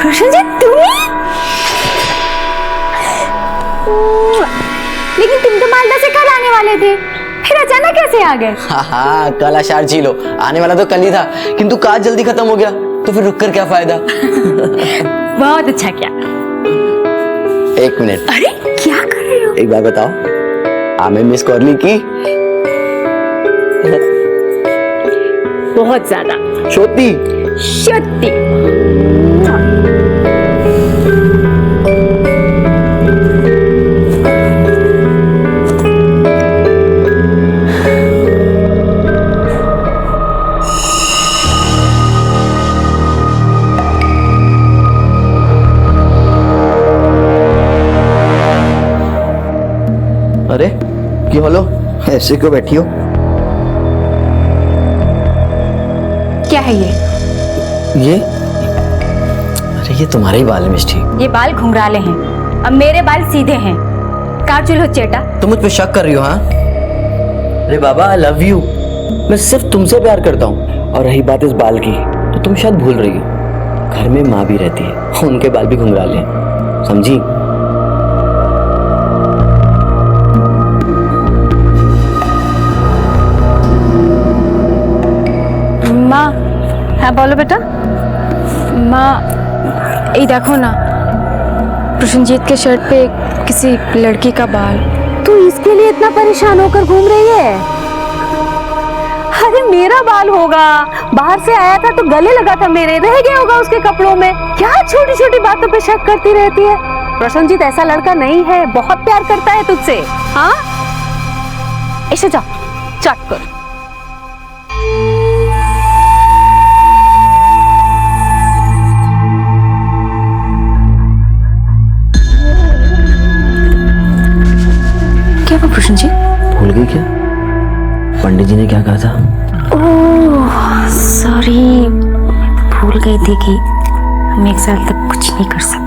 प्रशंजित तुम्ही? लेकिन तुम तो मालदा से कल आने वाले थे, फिर अचानक कैसे आ गए? हाँ कल आषाढ़ झीलो आने वाला तो कल ही था, किंतु काज जल्दी खत्म हो गया तो फिर रुक कर क्या फायदा। बहुत अच्छा किया। एक मिनट। अरे क्या कर रहे हो? एक बात बताओ, आमे मिस कॉर्ली की? बहुत ज्यादा। छोटी सत्य। अरे क्यों हलो, ऐसे क्यों बैठी हो? क्या है ये? अरे ये तुम्हारे ही बाल है मिष्टी। ये बाल घुंघराले हैं, अब मेरे बाल सीधे हैं। काजल हो चेटा। तुम मुझ पे शक कर रही हो? हाँ अरे बाबा आई लव यू, मैं सिर्फ तुमसे प्यार करता हूँ। और रही बात इस बाल की तो तुम शायद भूल रही हो, घर में माँ भी रहती है, उनके बाल भी घुंघराले हैं, समझी? माँ। हाँ बोलो बेटा। माँ ये देखो ना, प्रशंजीत के शर्ट पे किसी लड़की का बाल। तू इसके लिए इतना परेशान होकर घूम रही है? अरे मेरा बाल होगा, बाहर से आया था तो गले लगा था मेरे, रह गया होगा उसके कपड़ों में। क्या छोटी छोटी बातों पे शक करती रहती है? प्रशंजीत ऐसा लड़का नहीं है, बहुत प्यार करता है तुझसे। हाँ ऐसे जा, चट कर। क्या हुआ प्रशंजीत? भूल गई क्या पंडित जी ने क्या कहा था? ओह सॉरी, भूल गई थी कि हम एक साल तक कुछ नहीं कर सकते।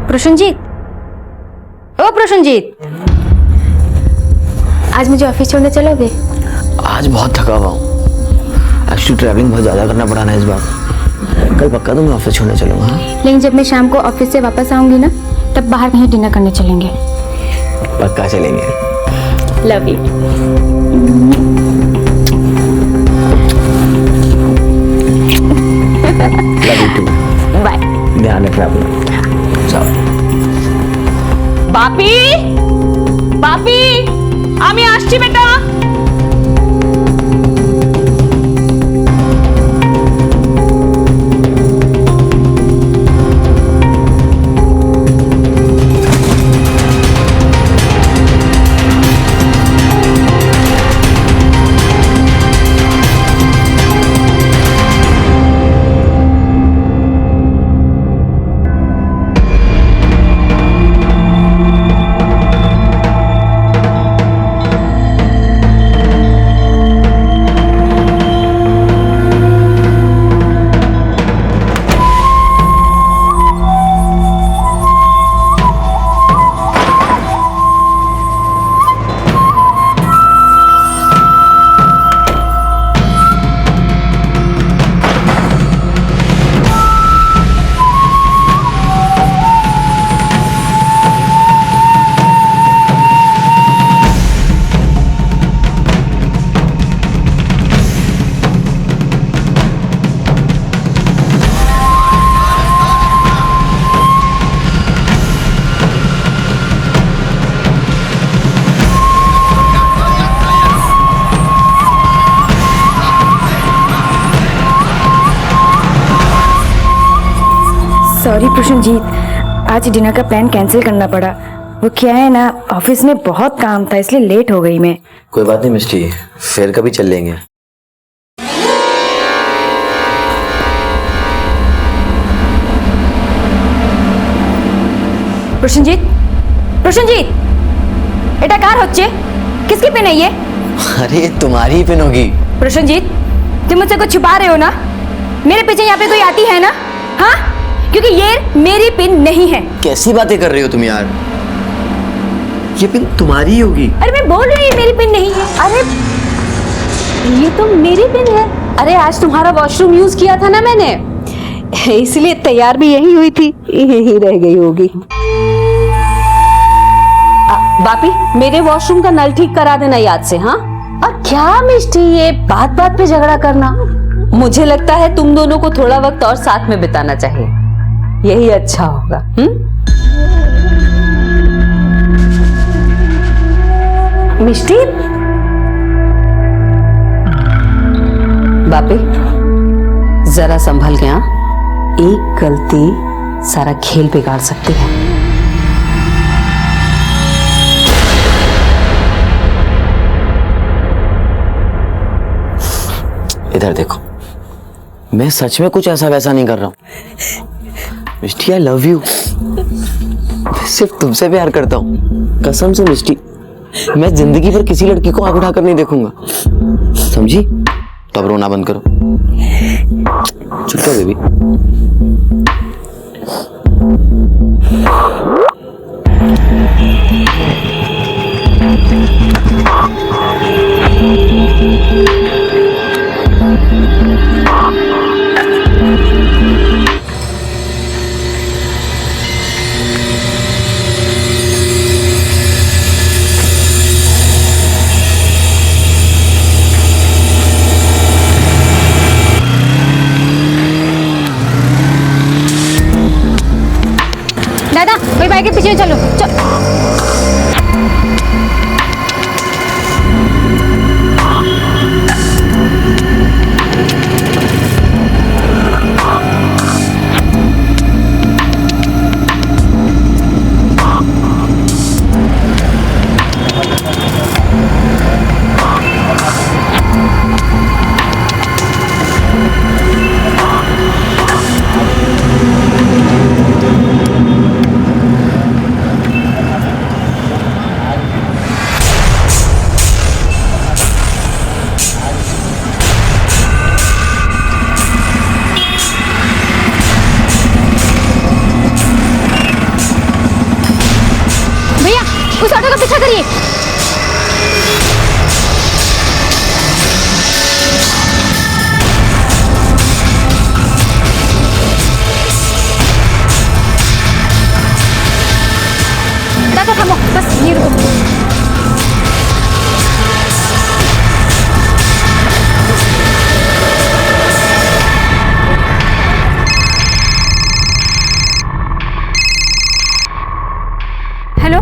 प्रशंजीत, ओ प्रशंजीत, आज मुझे ऑफिस छोड़ने चलोगे? आज बहुत थका हुआ हूँ, एक्चुअली ट्रैवलिंग बहुत ज्यादा करना पड़ा ना इस बार। कल पक्का तो मैं ऑफिस छोड़ने चलूंगा। लेकिन जब मैं शाम को ऑफिस से वापस आऊंगी ना, तब बाहर कहीं डिनर करने चलेंगे। पक्का चलेंगे। Love you. Love you too. Bye. ध्यान रखना अपना। चलो। বাপি বাপি আমি আসছি বেটা। सॉरी प्रशंजीत, आज डिनर का प्लान कैंसिल करना पड़ा। वो क्या है ना, ऑफिस में बहुत काम था इसलिए लेट हो गई मैं। कोई बात नहीं मिस्टी, फिर कभी चल लेंगे। প্রসেনজিৎ, প্রসেনজিৎ, এটা কার হচ্ছে? किसकी पिन है ये? अरे तुम्हारी ही पिन होगी। प्रसन्नजीत, तुम मुझसे कुछ छुपा रहे हो ना? मेरे पीछे यहाँ पे कोई आती है ना? हाँ, क्योंकि ये मेरी पिन नहीं है। कैसी बातें कर रही हो तुम यार, ये पिन तुम्हारी ही होगी। अरे मैं बोल रही हूँ मेरी पिन नहीं है। अरे ये तो मेरी पिन है। अरे आज तुम्हारा वॉशरूम यूज किया था ना मैंने, इसलिए तैयार भी यही हुई थी, यही रह गई होगी। बापी, मेरे वॉशरूम का नल ठीक करा देना याद से। हाँ, और क्या मिष्टी ये बात बात पे झगड़ा करना, मुझे लगता है तुम दोनों को थोड़ा वक्त और साथ में बिताना चाहिए, यही अच्छा होगा। मिष्टी, बापी जरा संभल गया, एक गलती सारा खेल बिगाड़ सकती है। इधर देखो, मैं सच में कुछ ऐसा वैसा नहीं कर रहा हूँ। मिष्टी आई लव यू, मैं सिर्फ तुमसे प्यार करता हूँ, कसम से मिष्टी। मैं जिंदगी भर किसी लड़की को आंख उठाकर नहीं देखूंगा, समझी? तो अब रोना बंद करो, चुप करो बेबी। दादा, वही बाइक के पीछे चलो। भैया, उस ऑटो का पीछा करिए। दादा थामो, बस ये रुको। हेलो,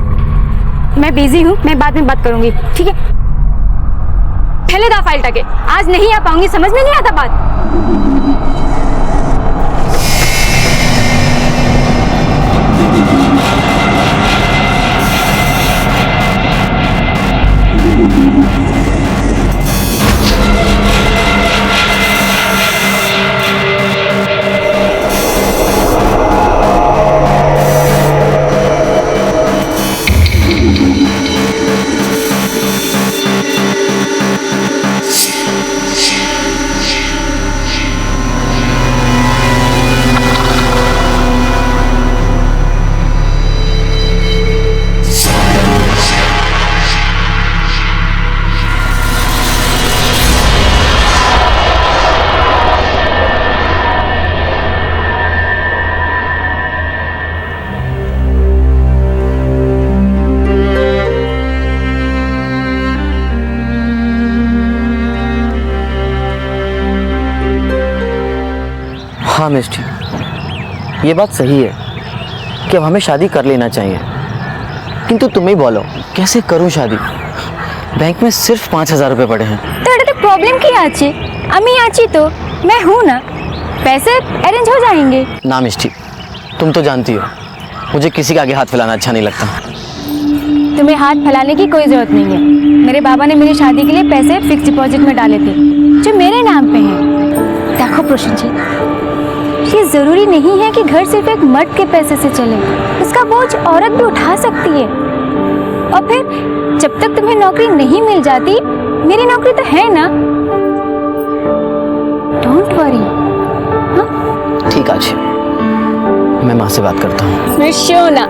मैं बिजी हूँ, मैं बाद में बात करूंगी, ठीक है? पहले दा फाइल टके, आज नहीं आ पाऊंगी, समझ में नहीं आता बात। हाँ मिष्टी, ये बात सही है कि अब हमें शादी कर लेना चाहिए, किंतु तुम ही बोलो कैसे करूं शादी? बैंक में सिर्फ 5,000 रुपये पड़े हैं। तो এটা তো প্রবলেম কি আছে? আমি আছি তো, मैं हूँ ना, पैसे अरेंज हो जाएंगे। ना मिष्टी, तुम तो जानती हो मुझे किसी के आगे हाथ फैलाना अच्छा नहीं लगता। तुम्हें हाथ फैलाने की कोई जरूरत नहीं है। मेरे बाबा ने मेरी शादी के लिए पैसे फिक्स डिपॉजिट में डाले थे जो मेरे नाम पे हैं। देखो प्रसन्नजीत, ये जरूरी नहीं है कि घर सिर्फ एक मर्द के पैसे से चले, इसका बोझ औरत भी उठा सकती है। और फिर जब तक तुम्हें नौकरी नहीं मिल जाती, मेरी नौकरी तो है ना। Don't worry. ठीक आज मैं माँ से बात करता हूँ। मैं शोना।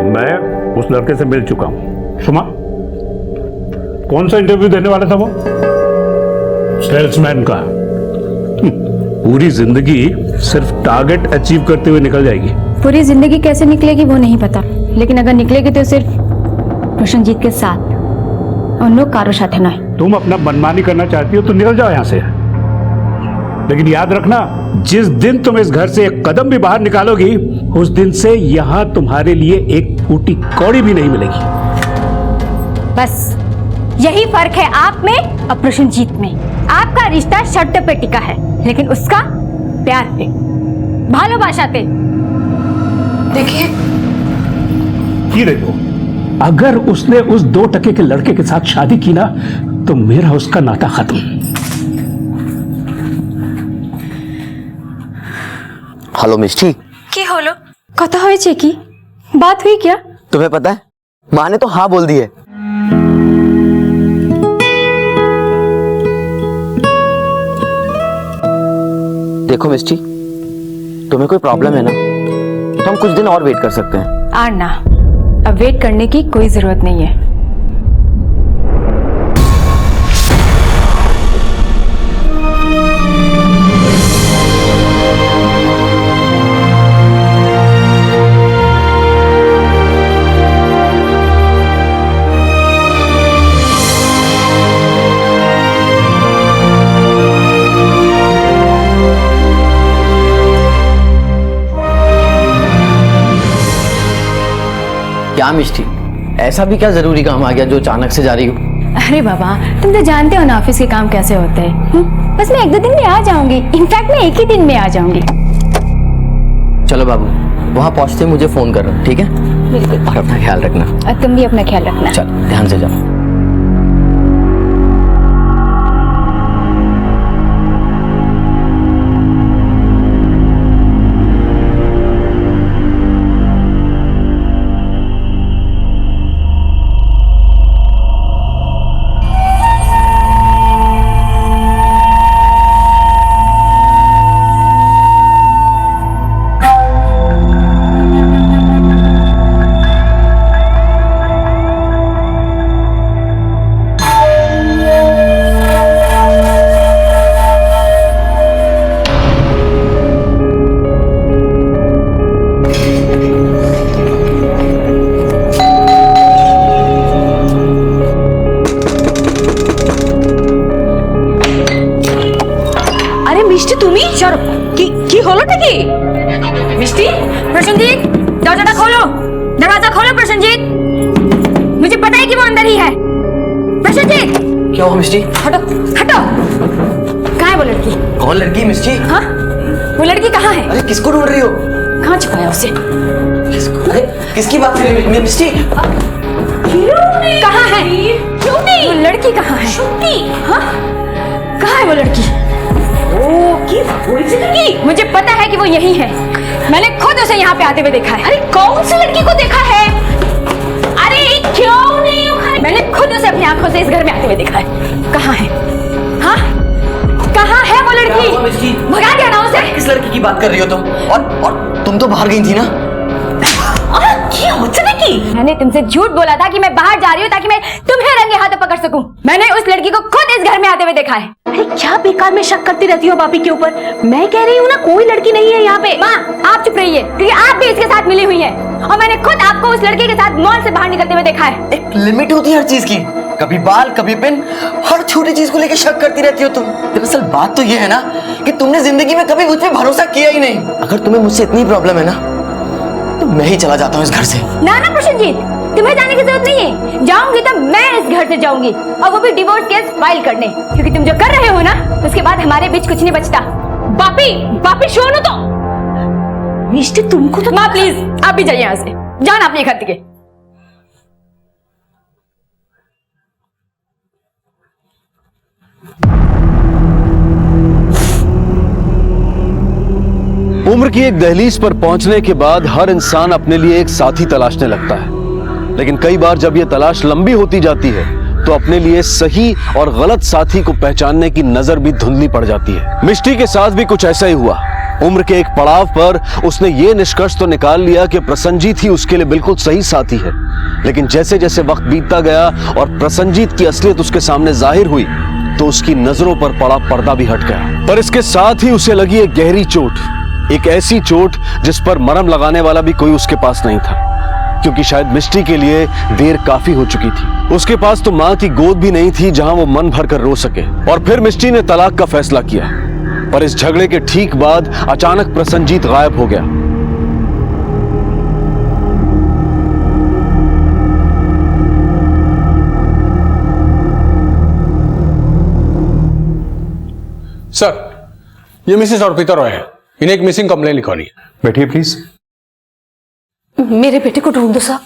मैं उस लड़के से मिल चुका हूं। सुमा, कौन सा इंटरव्यू देने वाला था वो? सेल्समैन का। पूरी जिंदगी सिर्फ टारगेट अचीव करते हुए निकल जाएगी। पूरी जिंदगी कैसे निकलेगी वो नहीं पता, लेकिन अगर निकलेगी तो सिर्फ प्रसन्नजीत के साथ, उन लोग कारो साथ है ना। तुम अपना मनमानी करना चाहती हो तो निकल जाओ यहां से, लेकिन याद रखना, जिस दिन तुम इस घर से एक कदम भी बाहर निकालोगी, उस दिन से यहां तुम्हारे लिए एक फूटी कौड़ी भी नहीं मिलेगी। बस यही फर्क है आप में और प्रसन्नजीत में। आपका रिश्ता शर्त पे टिका है, लेकिन उसका प्यार पे, भालोबाशा पे। देखिए, ये देखो, अगर उसने उस 2 टके के लड़के के साथ शादी की ना, तो मेरा उसका नाता खत्म। हेलो मिष्टी। কি হলো? কথা হয়েছে কি? बात हुई क्या? तुम्हें पता है, माँ ने तो हाँ बोल दी है। देखो मिष्टी, तुम्हें कोई प्रॉब्लम है ना, तो हम कुछ दिन और वेट कर सकते हैं। आना, अब वेट करने की कोई जरूरत नहीं है। क्या मिष्टी, ऐसा भी क्या जरूरी काम आ गया जो अचानक से जा रही हो? अरे बाबा, तुम तो जानते हो ना ऑफिस के काम कैसे होते हैं। बस मैं 1-2 दिन में आ जाऊंगी। इनफैक्ट मैं एक ही दिन में आ जाऊंगी। चलो बाबू, वहां पहुंचते मुझे फोन कर रहा, ठीक है? बिल्कुल। और अपना ख्याल रखना। और तुम भी अपना ख्याल रखना। चल ध्यान से जाओ। মিষ্টি তুমি কি হলোটা কি? মিষ্টি, प्रसन्नजीत, दरवाजा खोलो। दरवाजा खोलो प्रसन्नजीत। मुझे पता है कि वो अंदर ही है। प्रसन्नजीत, क्या हुआ मिष्टी? हटो हटो। कहाँ है वो लड़की? कौन लड़की मिष्टी? हाँ, वो लड़की कहाँ है? अरे किसको ढूंढ रही हो? कहाँ छुपाया उसे? अरे किसकी बात कर रही हो मिष्टी? कहाँ है? वो लड़की कहाँ है? हाँ, कहाँ है वो लड़की? मुझे पता है कि वो यही है। मैंने खुद उसे यहाँ पे आते हुए देखा है। अरे कौन सी लड़की को देखा है? अरे क्यों नहीं? मैंने खुद उसे अपनी आंखों से इस घर में आते हुए देखा है। कहाँ है? हाँ, कहाँ है वो क्या हुआ लड़की? मिष्टी? भगा दिया ना उसे। किस लड़की की बात कर रही हो तुम? और तुम तो बाहर गई थी ना? मैंने तुमसे झूठ बोला था कि मैं बाहर जा रही हूँ ताकि मैं तुम्हें रंगे हाथों पकड़ सकूं। मैंने उस लड़की को खुद इस घर में आते हुए देखा है। अरे क्या बेकार में शक करती रहती हो भाभी के ऊपर? मैं कह रही हूँ ना, कोई लड़की नहीं है यहाँ पे। माँ, आप चुप रहिए, क्योंकि आप भी इसके साथ मिली हुई हैं। और मैंने खुद आपको उस लड़के के साथ मॉल से बाहर निकलते हुए देखा है। एक लिमिट होती है हर चीज की। कभी बाल, कभी पिन, हर छोटी चीज को लेकर शक करती रहती हो तुम। दरअसल बात तो ये है ना कि तुमने जिंदगी में कभी मुझ पे भरोसा किया ही नहीं। अगर तुम्हें मुझसे इतनी प्रॉब्लम है ना, तो मैं ही चला जाता हूँ इस घर से। ना ना प्रसन्नजीत, तुम्हें जाने की जरूरत नहीं है। जाऊंगी तो मैं इस घर से जाऊंगी, और वो भी डिवोर्स केस फाइल करने, क्योंकि तुम जो कर रहे हो ना, उसके बाद हमारे बीच कुछ नहीं बचता। बापी सुनो तो। मिष्टी, तुमको तो माँ प्लीज, आप भी जाइए यहाँ से। जाना अपने घर के। उम्र की एक दहलीज पर पहुंचने के बाद हर इंसान अपने लिए एक साथी तलाशने लगता है, लेकिन कई बार जब यह तलाश लंबी होती जाती है तो अपने लिए सही और गलत साथी को पहचानने की नजर भी धुंधली पड़ जाती है। मिष्टी के साथ भी कुछ ऐसा ही हुआ। उम्र के एक पड़ाव पर उसने ये निष्कर्ष तो निकाल लिया कि प्रसन्नजीत ही उसके लिए बिल्कुल सही साथी है, लेकिन जैसे जैसे वक्त बीतता गया और प्रसन्नजीत की असलियत उसके सामने जाहिर हुई तो उसकी नजरों पर पड़ा पर्दा भी हट गया। पर इसके साथ ही उसे लगी एक गहरी चोट, एक ऐसी चोट जिस पर मरहम लगाने वाला भी कोई उसके पास नहीं था, क्योंकि शायद मिष्टी के लिए देर काफी हो चुकी थी। उसके पास तो मां की गोद भी नहीं थी जहां वो मन भर कर रो सके। और फिर मिष्टी ने तलाक का फैसला किया, पर इस झगड़े के ठीक बाद अचानक प्रसन्नजीत गायब हो गया। सर, ये मिसेस अर्पिता रॉय है, इन्हें एक मिसिंग कंप्लेन लिखवानी है। बैठिए प्लीज। मेरे बेटे को ढूंढ दो साहब,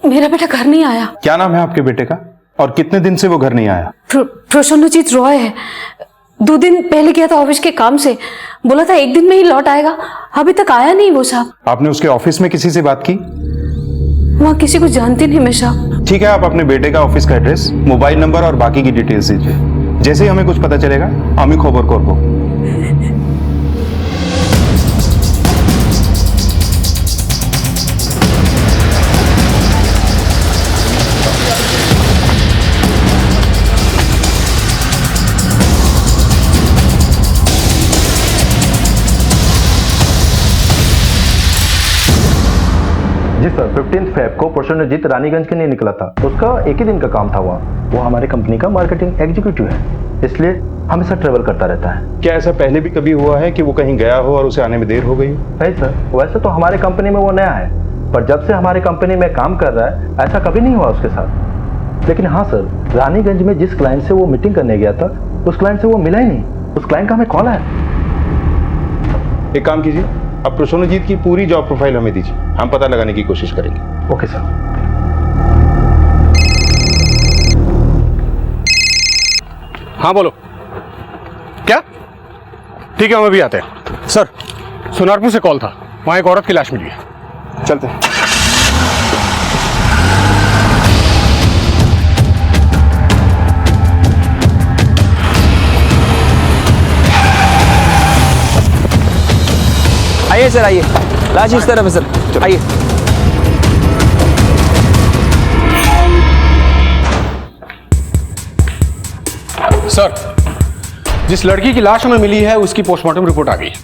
मेरा बेटा घर नहीं आया। क्या नाम है आपके बेटे का और कितने दिन से वो घर नहीं आया? प्रसन्नजीत रॉय है। 2 दिन पहले गया था ऑफिस के काम से, बोला था 1 दिन में ही लौट आएगा, अभी तक आया नहीं वो साहब। आपने उसके ऑफिस में किसी से बात की? वहाँ किसी को जानती नहीं मैं साहब। ठीक है, आप अपने बेटे का ऑफिस का एड्रेस, मोबाइल नंबर और बाकी की डिटेल्स दीजिए। जैसे ही हमें कुछ पता चलेगा हम ही खबर करबो। जी सर, 15 फेब को प्रसन्नजीत रानीगंज के लिए निकला था। उसका एक ही दिन का काम था वहाँ। वो हमारे कंपनी का मार्केटिंग एग्जीक्यूटिव है, इसलिए हमेशा ट्रेवल करता रहता है। क्या ऐसा पहले भी कभी हुआ है कि वो कहीं गया हो और उसे आने में देर हो गई? नहीं सर, वैसे तो हमारे कंपनी में वो नया है, पर जब से हमारे कंपनी में काम कर रहा है ऐसा कभी नहीं हुआ उसके साथ। लेकिन हाँ सर, रानीगंज में जिस क्लाइंट से वो मीटिंग करने गया था उस क्लाइंट से वो मिला ही नहीं। उस क्लाइंट का हमें कॉल है। एक काम कीजिए, अब प्रसन्नजीत की पूरी जॉब प्रोफाइल हमें दीजिए, हम पता लगाने की कोशिश करेंगे। Okay sir. हाँ बोलो। क्या? ठीक है, हम अभी आते हैं। सर, सोनारपुर से कॉल था, वहां एक औरत की लाश मिली है। चलते हैं। आइए सर, आइए। लाश इस तरफ है सर, आइए। सर, जिस लड़की की लाश हमें मिली है उसकी पोस्टमार्टम रिपोर्ट आ गई है।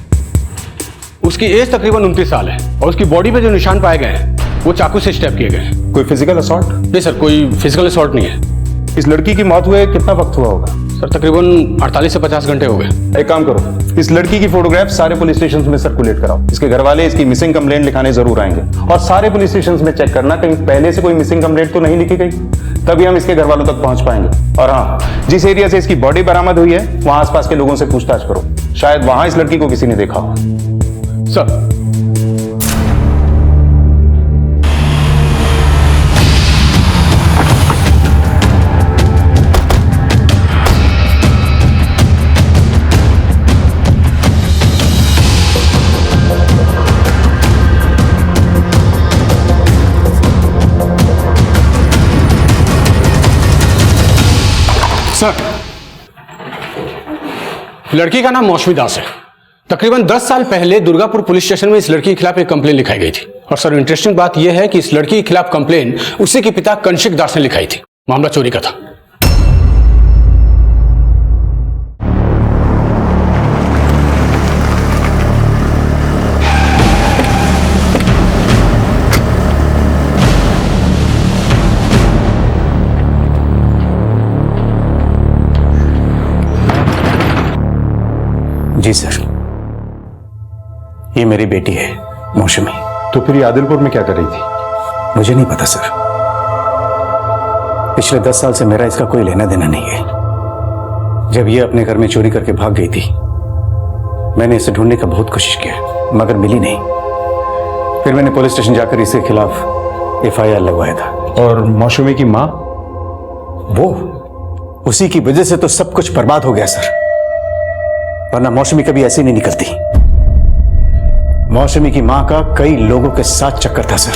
उसकी एज तकरीबन 29 साल है और उसकी बॉडी पे जो निशान पाए गए हैं वो चाकू से स्टैब किए गए हैं। कोई फिजिकल असॉल्ट? नहीं सर, कोई फिजिकल असॉल्ट नहीं है। इस लड़की की मौत हुए कितना वक्त हुआ होगा? सर, तकरीबन 48 से 50 घंटे हो गए। एक काम करो, इस लड़की की फोटोग्राफ सारे पुलिस स्टेशन में सर्कुलेट कराओ। इसके घर वाले इसकी मिसिंग कंप्लेंट लिखाने जरूर आएंगे और सारे पुलिस स्टेशन में चेक करना कहीं पहले से कोई मिसिंग कंप्लेंट तो नहीं लिखी गई, तभी हम इसके घर वालों तक पहुंच पाएंगे। और हाँ, जिस एरिया से इसकी बॉडी बरामद हुई है वहां आसपास के लोगों से पूछताछ करो, शायद वहां इस लड़की को किसी ने देखा हो। सर, सर, लड़की का नाम मौसमी दास है। तकरीबन 10 साल पहले दुर्गापुर पुलिस स्टेशन में इस लड़की के खिलाफ एक कंप्लेन लिखाई गई थी। और सर, इंटरेस्टिंग बात यह है कि इस लड़की के खिलाफ कंप्लेन उसी के पिता कौशिक दास ने लिखाई थी। मामला चोरी का था। जी सर, ये मेरी बेटी है मौसमी। तो फिर ये आदिलपुर में क्या कर रही थी? मुझे नहीं पता सर, पिछले 10 साल से मेरा इसका कोई लेना देना नहीं है। जब ये अपने घर में चोरी करके भाग गई थी, मैंने इसे ढूंढने का बहुत कोशिश किया मगर मिली नहीं। फिर मैंने पुलिस स्टेशन जाकर इसके खिलाफ FIR लगवाया था। और मौसमी की माँ? वो उसी की वजह से तो सब कुछ बर्बाद हो गया सर, वरना मौसमी कभी ऐसी नहीं निकलती। मौसमी की मां का कई लोगों के साथ चक्कर था सर।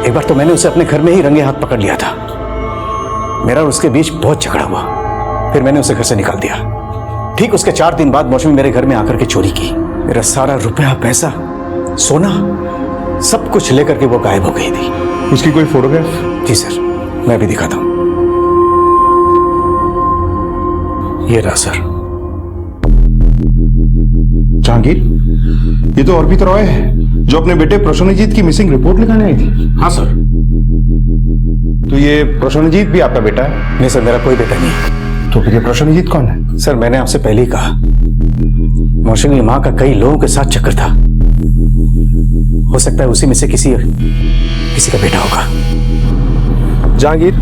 एक बार तो मैंने उसे अपने घर में ही रंगे हाथ पकड़ लिया था। मेरा और उसके बीच बहुत झगड़ा हुआ, फिर मैंने उसे घर से निकाल दिया। ठीक उसके 4 दिन बाद मौसमी मेरे घर में आकर के चोरी की। मेरा सारा रुपया, पैसा, सोना, सब कुछ लेकर के वो गायब हो गई थी। उसकी कोई फोटोग्राफ? जी सर, मैं भी दिखाता हूं। ये रहा सर। जहांगीर, ये तो अर्पित रॉय है जो अपने बेटे प्रसन्नजीत की मिसिंग रिपोर्ट लिखाने आई थी। हाँ सर। तो ये प्रसन्नजीत भी आपका बेटा है? नहीं सर, मेरा कोई बेटा नहीं। तो फिर ये प्रसन्नजीत कौन है? सर, मैंने आपसे पहले ही कहा, मौसमी की मां का कई लोगों के साथ चक्कर था। हो सकता है उसी में से किसी का बेटा होगा। जहांगीर,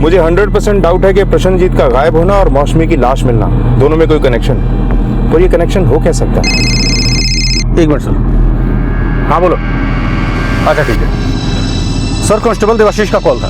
मुझे 100% डाउट है कि प्रसन्नजीत का गायब होना और मौसमी की लाश मिलना, दोनों में कोई कनेक्शन है। और ये कनेक्शन हो क्या सकता है? एक मिनट सर। हाँ बोलो। अच्छा ठीक है सर, कांस्टेबल देवाशीष का कॉल था।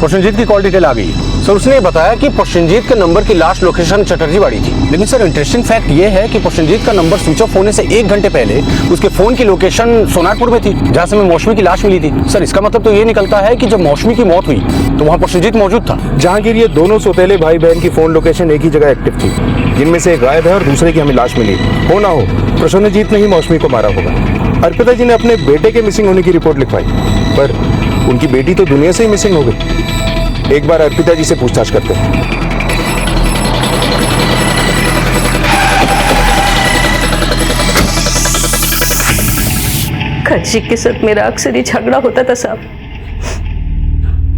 प्रसन्नजीत की कॉल डिटेल आ गई है सर। उसने ये बताया कि प्रसन्नजीत के नंबर की लास्ट लोकेशन चटर्जी बाड़ी थी। लेकिन सर इंटरेस्टिंग फैक्ट ये है कि प्रसन्नजीत का नंबर स्विच ऑफ होने से 1 घंटे पहले उसके फोन की लोकेशन सोनारपुर में थी, जहां से हमें मौसमी की लाश मिली थी। सर इसका मतलब तो ये निकलता है कि जब मौसमी की मौत हुई तो वहां प्रसन्नजीत मौजूद था। जहांगीर, ये दोनों सौतेले भाई बहन की फोन लोकेशन एक ही जगह एक्टिव थी, जिनमें से एक गायब है और दूसरे की हमें लाश मिली। हो ना हो प्रसन्नजीत ने ही मौसमी को मारा होगा। अर्पिता जी ने अपने बेटे के मिसिंग होने की रिपोर्ट लिखवाई, पर उनकी बेटी तो दुनिया से ही मिसिंग हो गई। एक बार अर्पिता जी से पूछताछ करते हैं। कौशिक के साथ मेरा अक्सर ही झगड़ा होता था साहब।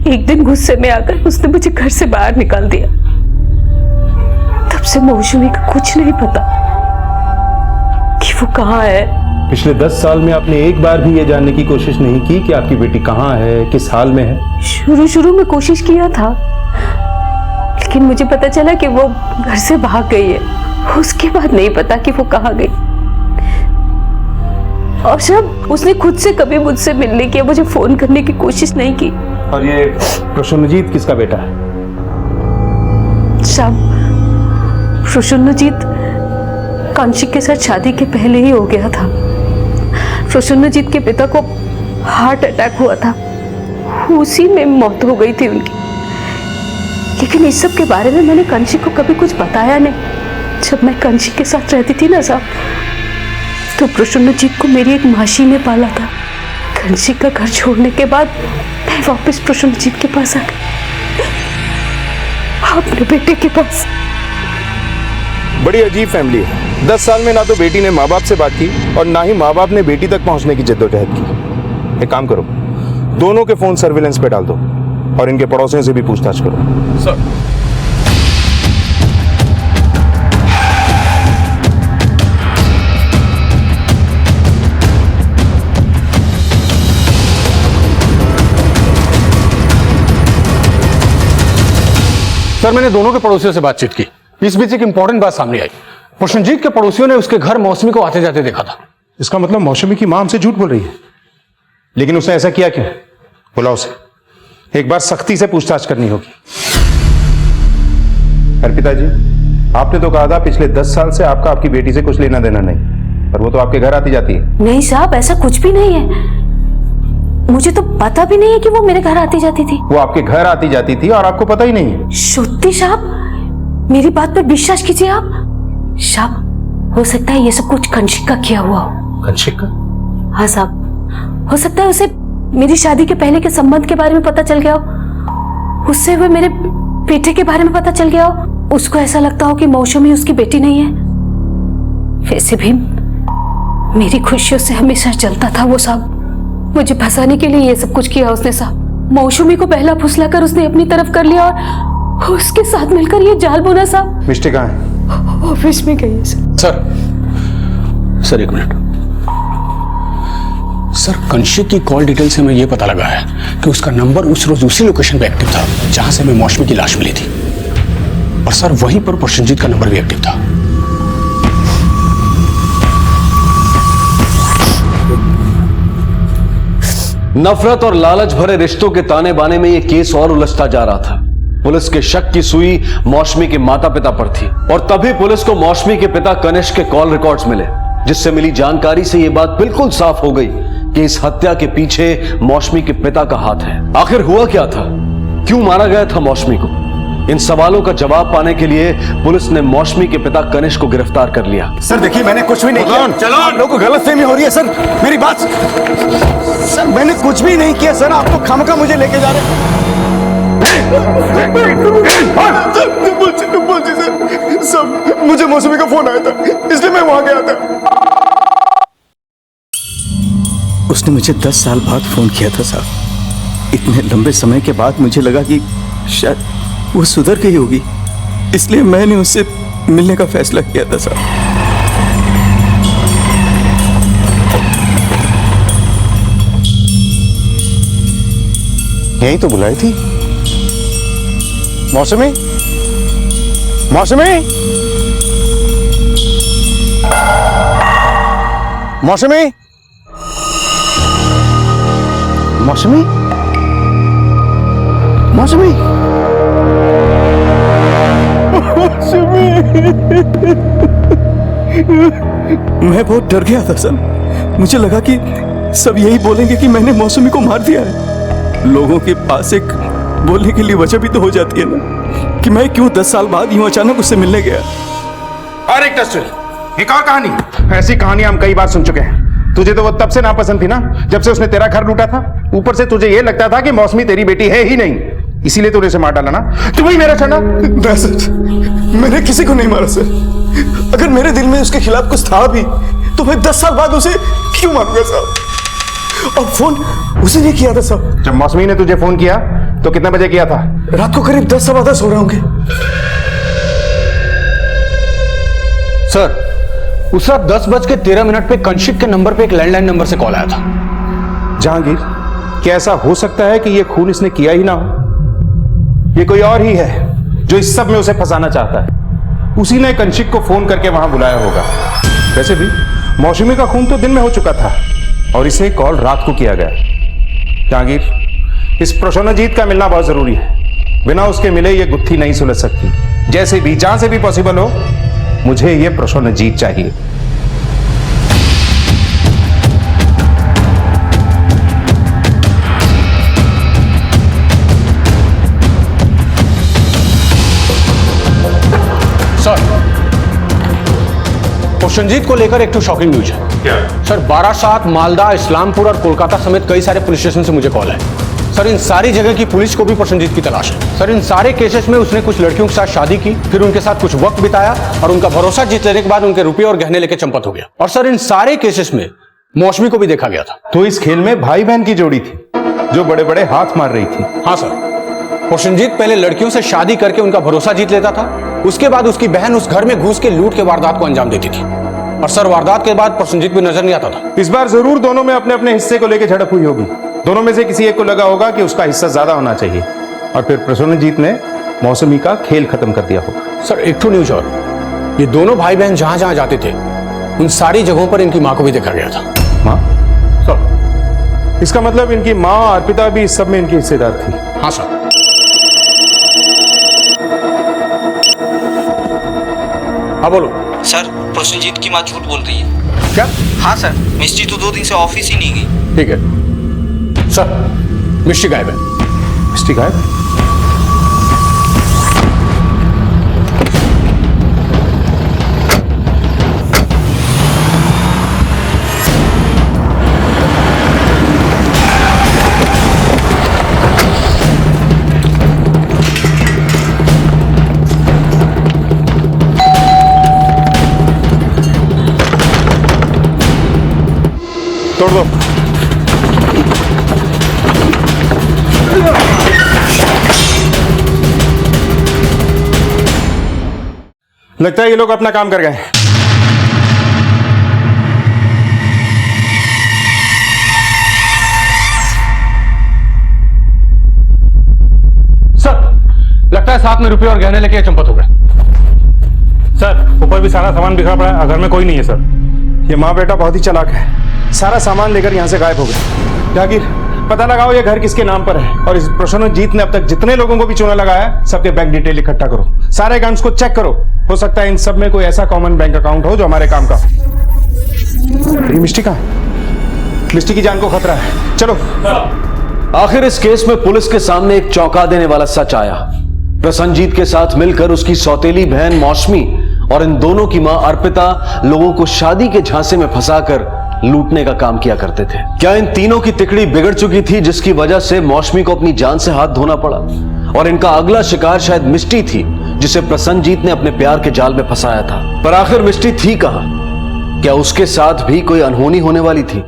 एक दिन गुस्से में आकर उसने मुझे घर से बाहर निकाल दिया। तब से मौसमी का कुछ नहीं पता कि वो कहाँ है। पिछले 10 साल में आपने एक बार भी ये जानने की कोशिश नहीं की कि आपकी बेटी कहाँ है, किस हाल में है? शुरू में कोशिश किया था, लेकिन मुझे पता चला कि वो घर से भाग गई है। उसके बाद नहीं पता कि वो कहाँ गई। और जब उसने खुद से कभी मुझसे मिलने की, मुझे फोन करने की कोशिश नहीं की। और ये प्रसन्नजीत किसका बेटा है? प्रसन्नजीत कौशिक के साथ शादी के पहले ही हो गया था। प्रसन्नजीत के पिता को हार्ट अटैक हुआ था, उसी में मौत हो गई थी उनकी। लेकिन इस सब के बारे में मैंने कौशिक को कभी कुछ बताया नहीं। जब मैं कौशिक के साथ रहती थी ना साहब, तो प्रसन्नजीत को मेरी एक मासी ने पाला था। कौशिक का घर छोड़ने के बाद मैं वापस प्रसन्नजीत के पास आ गई, अपने बेटे के पास। बड़ी अजीब फैमिली है। 10 साल में ना तो बेटी ने माँ बाप से बात की और ना ही माँ बाप ने बेटी तक पहुंचने की जद्दोजहद की। एक काम करो, दोनों के फोन सर्विलेंस पे डाल दो और इनके पड़ोसियों से भी पूछताछ करो। सर सर मैंने दोनों के पड़ोसियों से बातचीत की। इस बीच एक इंपॉर्टेंट बात सामने आई। प्रसन्नजीत के पड़ोसियों ने उसके घर मौसमी को आते जाते देखा था। इसका मतलब मौसमी की मां हमसे झूठ बोल रही है। लेकिन उसने ऐसा किया क्यों? बुलाओ उसे, एक बार सख्ती से पूछताछ करनी होगी। अर्पिता जी, आपने तो कहा था पिछले 10 साल से आपका आपकी बेटी से कुछ लेना देना नहीं, पर वो तो आपके घर आती जाती है। नहीं साहब, ऐसा कुछ भी नहीं है। मुझे तो पता भी नहीं है कि वो मेरे घर आती जाती थी। वो आपके घर आती जाती थी और आपको पता ही नहीं है? शुद्धि साहब, मेरी बात पर विश्वास कीजिए आप। साहब, हो सकता है ये सब कुछ कौशिक का किया हुआ हो। कौशिक का? हाँ साहब, हो सकता है उसे मेरी शादी के पहले के संबंध के बारे में पता चल गया हो, उससे हुए मेरे बेटे के बारे में पता चल गया हो। उसको ऐसा लगता हो कि मौसमी उसकी बेटी नहीं है। वैसे भी मेरी खुशियों से हमेशा जलता था वो साहब। मुझे फंसाने के लिए ये सब कुछ किया उसने साहब। मौसमी को पहला फुसलाकर उसने अपनी तरफ कर लिया और उसके साथ मिलकर ये जाल बुना साहब। मिस्टी कहाँ है? ऑफिस में गई है सर एक मिनट। सर कौशिक की कॉल डिटेल से हमें यह पता लगा है कि उसका नंबर उस रोज उसी लोकेशन पे एक्टिव था जहां से हमें मौसमी की लाश मिली थी। और सर वहीं पर प्रसन्नजीत का नंबर भी एक्टिव था। नफरत और लालच भरे रिश्तों के ताने बाने में यह केस और उलझता जा रहा था। पुलिस के शक की सुई मौसमी के माता पिता पर थी और तभी पुलिस को मौसमी के पिता कनिष्क के कॉल रिकॉर्ड्स मिले। जिससे मिली जानकारी से यह बात बिल्कुल साफ हो गई कि इस हत्या के पीछे मौसमी के पिता का हाथ है। आखिर हुआ क्या था? क्यों मारा गया था मौसमी को? इन सवालों का जवाब पाने के लिए पुलिस ने मौसमी के पिता कनिष्क को गिरफ्तार कर लिया। सर देखिए, मैंने कुछ भी नहीं किया। चलो, आप लोगों को गलतफहमी हो रही है सर। मेरी बात सर, मैंने कुछ भी नहीं किया सर। आप तो खामखा मुझे लेके जा रहे हैं। सर, मुझे मौसमी का फोन आया था, इसलिए मैं वहां गया था। उसने मुझे 10 साल बाद फोन किया था साहब। इतने लंबे समय के बाद मुझे लगा कि शायद वो सुधर गई होगी, इसलिए मैंने उससे मिलने का फैसला किया था साहब। यही तो बुलाई थी। मौसमी, मौसमी, मौसमी, मौसमी, मौसमी, मैं बहुत डर गया था सर। मुझे लगा कि सब यही बोलेंगे कि मैंने मौसमी को मार दिया है। लोगों के पास एक बोलने के लिए वजह भी तो हो जाती है ना, कि मैं क्यों 10 साल बाद यूं अचानक उससे मिलने गया। और एक एक और कहानी। ऐसी कहानी हम कई बार सुन चुके हैं। तुझे तो वो तब से नापसंद थी ना, जब से उसने तेरा घर लूटा था। ऊपर से तुझे ये लगता था कि मौसमी तेरी बेटी है ही नहीं, इसीलिए तूने उसे मार डाला ना। तू ही मेरा छना। सर, मैंने किसी को नहीं मारा सर। अगर मेरे दिल में उसके खिलाफ कुछ था भी, तो मैं 10 साल बाद उसे क्यों मारूंगा साहब? और फोन उसे नहीं किया था साहब। जब मौसमी ने तुझे फोन किया तो कितने बजे किया था? रात को करीब 10 सवा 10 हो रहे होंगे। सर, उस रात 10:13 पे कंशिक के नंबर पे एक लैंडलाइन नंबर से कॉल आया था। जहांगीर, क्या ऐसा हो सकता है कि यह खून इसने किया ही ना हो? ये कोई और ही है जो इस सब में उसे फंसाना चाहता है। उसी ने कंशिक को फोन करके वहां बुलाया होगा। वैसे भी मौसमी का खून तो दिन में हो चुका था और इसे कॉल रात को किया गया। जहांगीर, इस प्रसन्नजीत का मिलना बहुत जरूरी है। बिना उसके मिले ये गुत्थी नहीं सुलझ सकती। जैसे भी, जहां से भी पॉसिबल हो, मुझे ये प्रसन्नजीत चाहिए। सर, प्रसन्नजीत को लेकर एक तो शॉकिंग न्यूज है। क्या? सर, बारासात, मालदा, इस्लामपुर और कोलकाता समेत कई सारे पुलिस स्टेशन से मुझे कॉल है। सर, इन सारी जगह की पुलिस को भी प्रसन्नजीत की तलाश है। सर, इन सारे केसेस में उसने कुछ लड़कियों के साथ शादी की, फिर उनके साथ कुछ वक्त बिताया और उनका भरोसा जीत लेने के बाद उनके रुपये और गहने लेके चंपत हो गया। और सर, इन सारे केसेस में मौसमी को भी देखा गया था। तो इस खेल में भाई बहन की जोड़ी थी जो बड़े बड़े हाथ मार रही थी। हाँ सर, प्रसन्नजीत पहले लड़कियों से शादी करके उनका भरोसा जीत लेता था। उसके बाद उसकी बहन उस घर में घुस के लूट के वारदात को अंजाम देती थी। और सर, वारदात के बाद प्रसन्नजीत भी नजर नहीं आता था। इस बार जरूर दोनों में अपने अपने हिस्से को लेकर झड़प हुई होगी। दोनों में से किसी एक को लगा होगा कि उसका हिस्सा ज्यादा होना चाहिए और फिर प्रसन्नजीत ने मौसमी का खेल खत्म कर दिया होगा। सर, एक तो न्यूज और, ये दोनों भाई बहन जहां जहां जाते थे उन सारी जगहों पर इनकी मां को भी देखा गया था। मां? सर, इसका मतलब इनकी मां अर्पिता भी इस सब में इनकी हिस्सेदार थी। हाँ सर। हाँ बोलो। सर, प्रसन्नजीत की माँ झूठ बोल रही है। क्या? हाँ सर, मिस्टी तो 2 दिन से ऑफिस ही नहीं गई। ठीक है सर, मिष्टी गायब है। मिस्टी गायब? तोड़ दो। लगता है ये लोग अपना काम कर गए। सर, लगता है साथ में रुपये और गहने लेके चंपत हो गए। सर, ऊपर भी सारा सामान बिखरा पड़ा है, घर में कोई नहीं है सर। ये माँ बेटा बहुत ही चालाक है, सारा सामान लेकर यहाँ से गायब हो गए। जहांगीर, पता लगाओ ये घर किसके नाम पर है और इस प्रसन्नजीत ने अब तक जितने लोगों को भी चूना लगाया है सबके बैंक डिटेल इकट्ठा करो, सारे अकाउंट्स को चेक करो। हो सकता है इन सब में कोई ऐसा कॉमन बैंक अकाउंट हो जो हमारे काम का हो। ये मिष्टी कहाँ है? मिष्टी की जान को खतरा है, चलो। आखिर इस केस में पुलिस के सामने एक चौंका देने वाला सच आया। प्रसन्नजीत के साथ मिलकर उसकी सौतेली बहन मौसमी और इन दोनों की मां अर्पिता लोगों को शादी के झांसे में फंसाकर लूटने का काम किया करते थे। क्या इन तीनों की तिकड़ी बिगड़ चुकी थी जिसकी वजह से मौसमी को अपनी जान से हाथ धोना पड़ा? और इनका अगला शिकार शायद मिष्टी थी जिसे प्रसन्नजीत ने अपने प्यार के जाल में फंसाया था। पर आखिर मिष्टी थी कहां? क्या उसके साथ भी कोई अनहोनी होने वाली थी?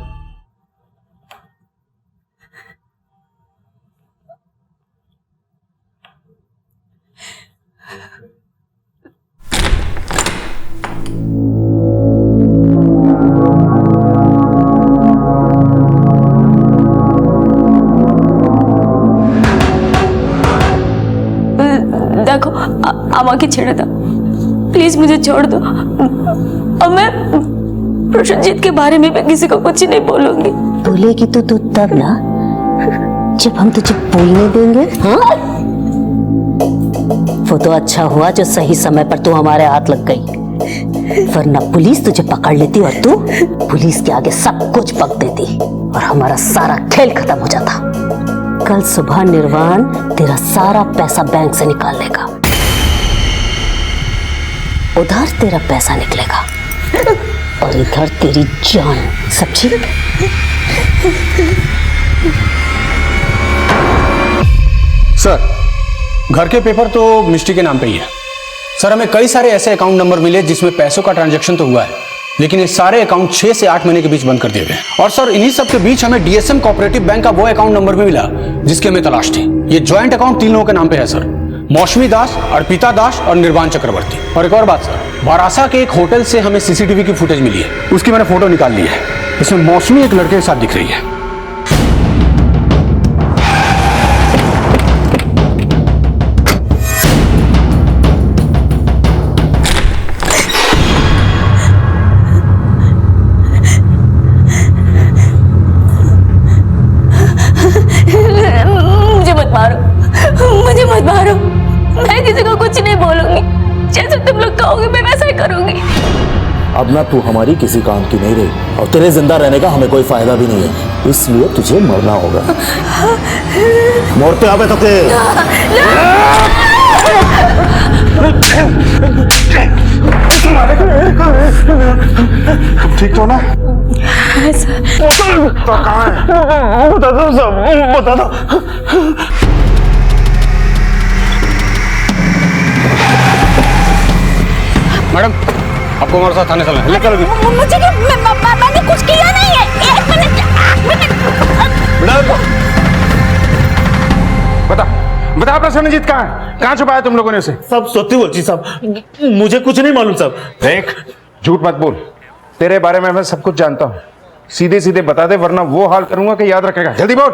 देखो अम्मा की छेड़ा था, प्लीज मुझे छोड़ दो। अब मैं प्रसन्नजीत के बारे में भी किसी को कुछ नहीं बोलूंगी। बोलेगी तो तू तब ना जब हम तुझे बोलने देंगे। हाँ? वो तो अच्छा हुआ जो सही समय पर तू हमारे हाथ लग गई, वरना पुलिस तुझे पकड़ लेती और तू पुलिस के आगे सब कुछ पक देती और हमारा सारा खेल खत्म हो जाता। कल सुबह निर्वाण तेरा सारा पैसा बैंक से निकाल लेगा, उधर तेरा पैसा निकलेगा और इधर तेरी जान। सब ठीक? सर, घर के पेपर तो मिष्टी के नाम पे ही है। सर, हमें कई सारे ऐसे अकाउंट नंबर मिले जिसमें पैसों का ट्रांजैक्शन तो हुआ है, लेकिन ये सारे अकाउंट 6 से 8 महीने के बीच बंद कर दिए गए। और सर, इन्हीं सब के बीच हमें डीएसएम कोऑपरेटिव बैंक का वो अकाउंट नंबर भी मिला जिसकी हमें तलाश थी। ये ज्वाइंट अकाउंट 3 लोगों के नाम पे है सर, मौसमी दास, अर्पिता दास और निर्वाण चक्रवर्ती। और एक और बात सर, बारासा के एक होटल से हमें सीसीटीवी की फुटेज मिली है, उसकी मैंने फोटो निकाल ली है। इसमें मौसमी एक लड़के के साथ दिख रही है। मुझे मत मारो, मैं किसी को कुछ नहीं बोलूंगी। जैसे तुम लोग कहोगे मैं वैसा ही करूंगी। अब ना तू हमारी किसी काम की नहीं रही और तेरे जिंदा रहने का हमें कोई फायदा भी नहीं है, इसलिए तुझे मरना होगा। मरते आवे तो के ठीक तो ना? बता दो सब, बता दो। मैडम, आपको हमारे साथ थाने चलना है, लेकर अभी। मुझे मैंने कुछ किया नहीं है। एक मिनट। बता प्रसन्नजीत कहाँ है? कहाँ छुपाया तुम लोगों ने उसे? सब सत्य बोल जी साहब, मुझे कुछ नहीं मालूम साहब। देख, झूठ मत बोल, तेरे बारे में मैं सब कुछ जानता हूँ। सीधे सीधे बता दे, वरना वो हाल करूंगा कि याद रखेगा। जल्दी बोल।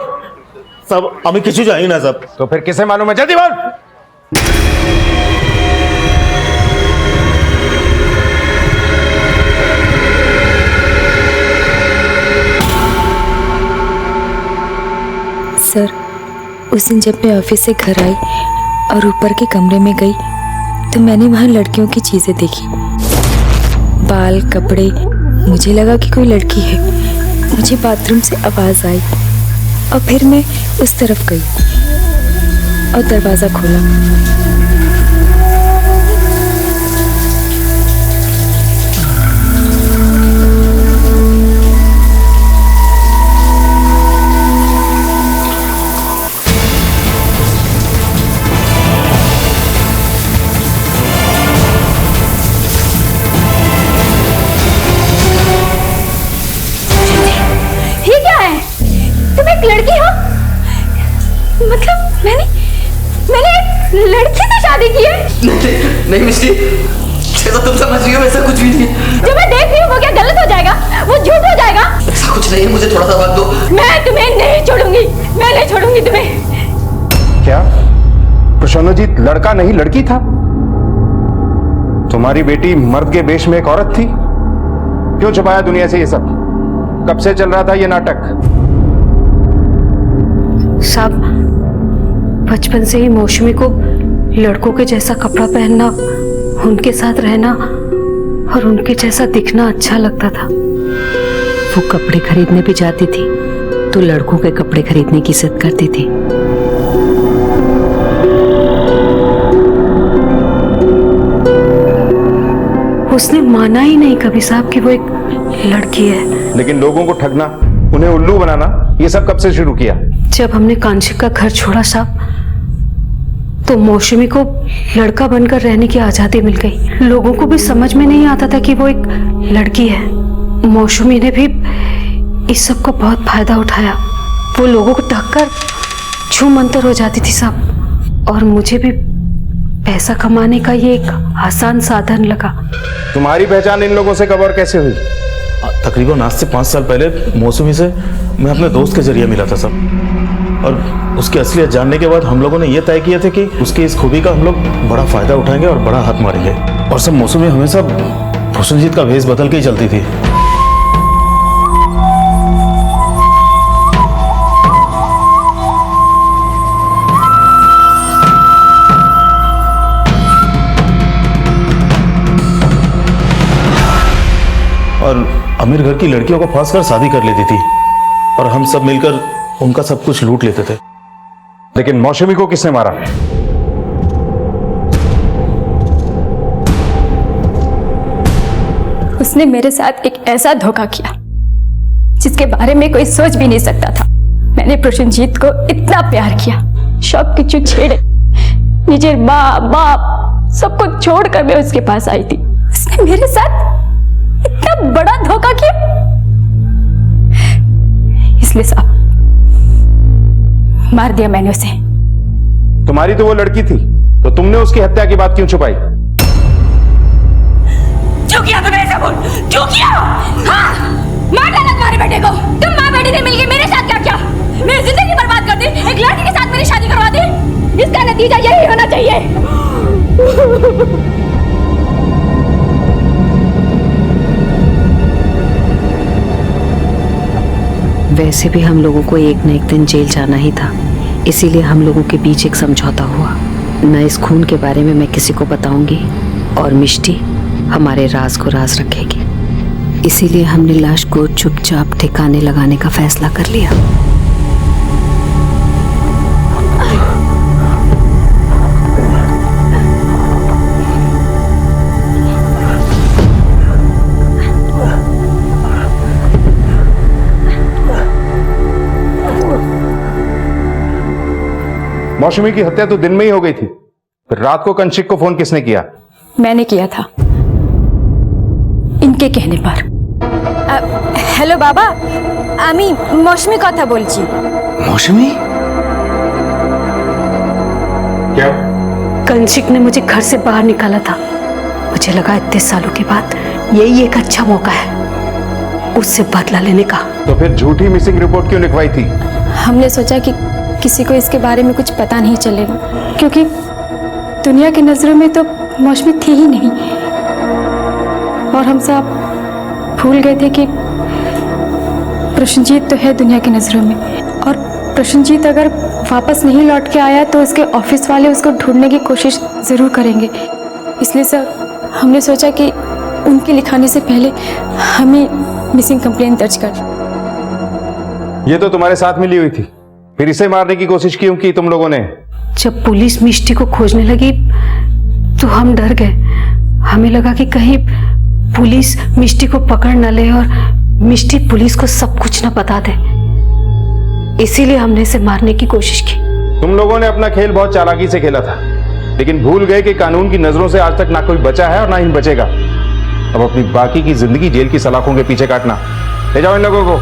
सब हमें किसी जाएंगे ना साहब। तो फिर किसे मालूम है? जल्दी बोल। सर, उस दिन जब मैं ऑफिस से घर आई और ऊपर के कमरे में गई तो मैंने वहाँ लड़कियों की चीजें देखी, बाल, कपड़े। मुझे लगा कि कोई लड़की है। मुझे बाथरूम से आवाज आई और फिर मैं उस तरफ गई और दरवाजा खोला। लड़की हो? मतलब मैंने एक लड़की से शादी की है? नहीं मिष्टी, जैसा तुम समझ रही हो वैसा कुछ भी नहीं है। जो मैं देख रही हूँ वो क्या गलत हो जाएगा? वो झूठ हो जाएगा? ऐसा कुछ नहीं है, मुझे थोड़ा सा वक्त दो। मैं तुम्हें नहीं छोड़ूंगी, मैं नहीं छोड़ूंगी तुम्हें। क्या प्रसन्नजीत लड़का नहीं लड़की था? तुम्हारी बेटी मर्द के वेश में एक औरत थी। क्यों छुपाया दुनिया से ये सब? कब से चल रहा था ये नाटक? साहब, बचपन से ही मौसमी को लड़कों के जैसा कपड़ा पहनना, उनके साथ रहना और उनके जैसा दिखना अच्छा लगता था। जब वो कपड़े खरीदने भी जाती थी तो लड़कों के कपड़े खरीदने की जिद करती थी। उसने माना ही नहीं कभी साहब कि वो एक लड़की है। लेकिन लोगों को ठगना, उन्हें उल्लू बनाना, ये सब कब से शुरू किया? जब हमने कांशिक का घर छोड़ा साहब तो मौसमी को लड़का बनकर रहने की आजादी मिल गई। लोगों को भी समझ में नहीं आता था कि वो एक लड़की है। मौसमी ने भी इस सब का बहुत फायदा उठाया। वो लोगों को ढककर छूमंतर हो जाती थी साहब, और मुझे भी पैसा कमाने का ये एक आसान साधन लगा। तुम्हारी पहचान इन लोगों से कब और कैसे हुई? तकरीबन आज से 5 साल पहले मौसमी से मैं अपने दोस्त के जरिए मिला था सब, और उसकी असलियत जानने के बाद हम लोगों ने यह तय किया था कि उसकी इस खूबी का हम लोग बड़ा फायदा उठाएंगे और बड़ा हाथ मारेंगे। और सब मौसमी हमेशा प्रसन्नजीत का भेष बदल के ही चलती थी। और अमीर घर की लड़कियों को फांस कर शादी कर लेती थी, और हम सब मिलकर उनका सब कुछ लूट लेते थे। लेकिन मौसमी को किसने मारा? उसने मेरे साथ एक ऐसा धोखा किया जिसके बारे में कोई सोच भी नहीं सकता था। मैंने प्रसन्नजीत को इतना प्यार किया, शौक किचु छेड़े, निजे माँ बाप सबको छोड़कर मैं उसके पास आई थी। उसने मेरे साथ इतना बड़ा धोखा किया। इसलिए साहब मार दिया मैंने उसे। तुम्हारी तो वो लड़की थी, तो तुमने उसकी हत्या की बात क्यों छुपाई? क्यों किया तुमने ऐसा? बोल क्यों किया? हाँ, मार डाला तुम्हारे बेटे को। तुम माँ बेटी ने मिलकर मेरे साथ क्या किया? मेरी जिंदगी बर्बाद कर दी, एक लड़की के साथ मेरी शादी करवा दी। इसका नतीजा यही होना चाहिए। वैसे भी हम लोगों को एक न एक दिन जेल जाना ही था, इसीलिए हम लोगों के बीच एक समझौता हुआ। न इस खून के बारे में मैं किसी को बताऊंगी, और मिष्टी हमारे राज को राज रखेगी। इसीलिए हमने लाश को चुपचाप ठिकाने लगाने का फैसला कर लिया। मौसमी की हत्या तो दिन में ही हो गई थी, फिर रात को कंशिक को फोन किसने किया? मैंने किया था, इनके कहने पर। हेलो बाबा, আমি मौसमी কথা বলছি। मौसमी? क्या? कंशिक ने मुझे घर से बाहर निकाला था। मुझे लगा इतने सालों के बाद यही एक अच्छा मौका है उससे बदला लेने का। तो फिर झूठी मिसिंग रिपोर्ट क्यों लिखवाई थी? हमने सोचा कि किसी को इसके बारे में कुछ पता नहीं चलेगा, क्योंकि दुनिया की नजरों में तो मौसमी थी ही नहीं, और हम सब भूल गए थे कि प्रसन्नजीत तो है दुनिया की नजरों में, और प्रसन्नजीत अगर वापस नहीं लौट के आया तो उसके ऑफिस वाले उसको ढूंढने की कोशिश जरूर करेंगे। इसलिए सर हमने सोचा कि उनके लिखाने से पहले हमें मिसिंग कंप्लेंट दर्ज कर। ये तो तुम्हारे साथ मिली हुई थी, फिर इसे मारने की कोशिश क्यों की तुम लोगों ने? जब पुलिस मिष्टी को खोजने लगी तो हम डर गए। हमें लगा कि कहीं पुलिस मिष्टी को पकड़ न ले और मिष्टी पुलिस को सब कुछ न बता दे, इसीलिए हमने इसे मारने की कोशिश की। तुम लोगों ने अपना खेल बहुत चालाकी से खेला था, लेकिन भूल गए कि कानून की नजरों से आज तक ना कोई बचा है और ना ही बचेगा। अब अपनी बाकी की जिंदगी जेल की सलाखों के पीछे काटना। ले जाओ इन लोगों को।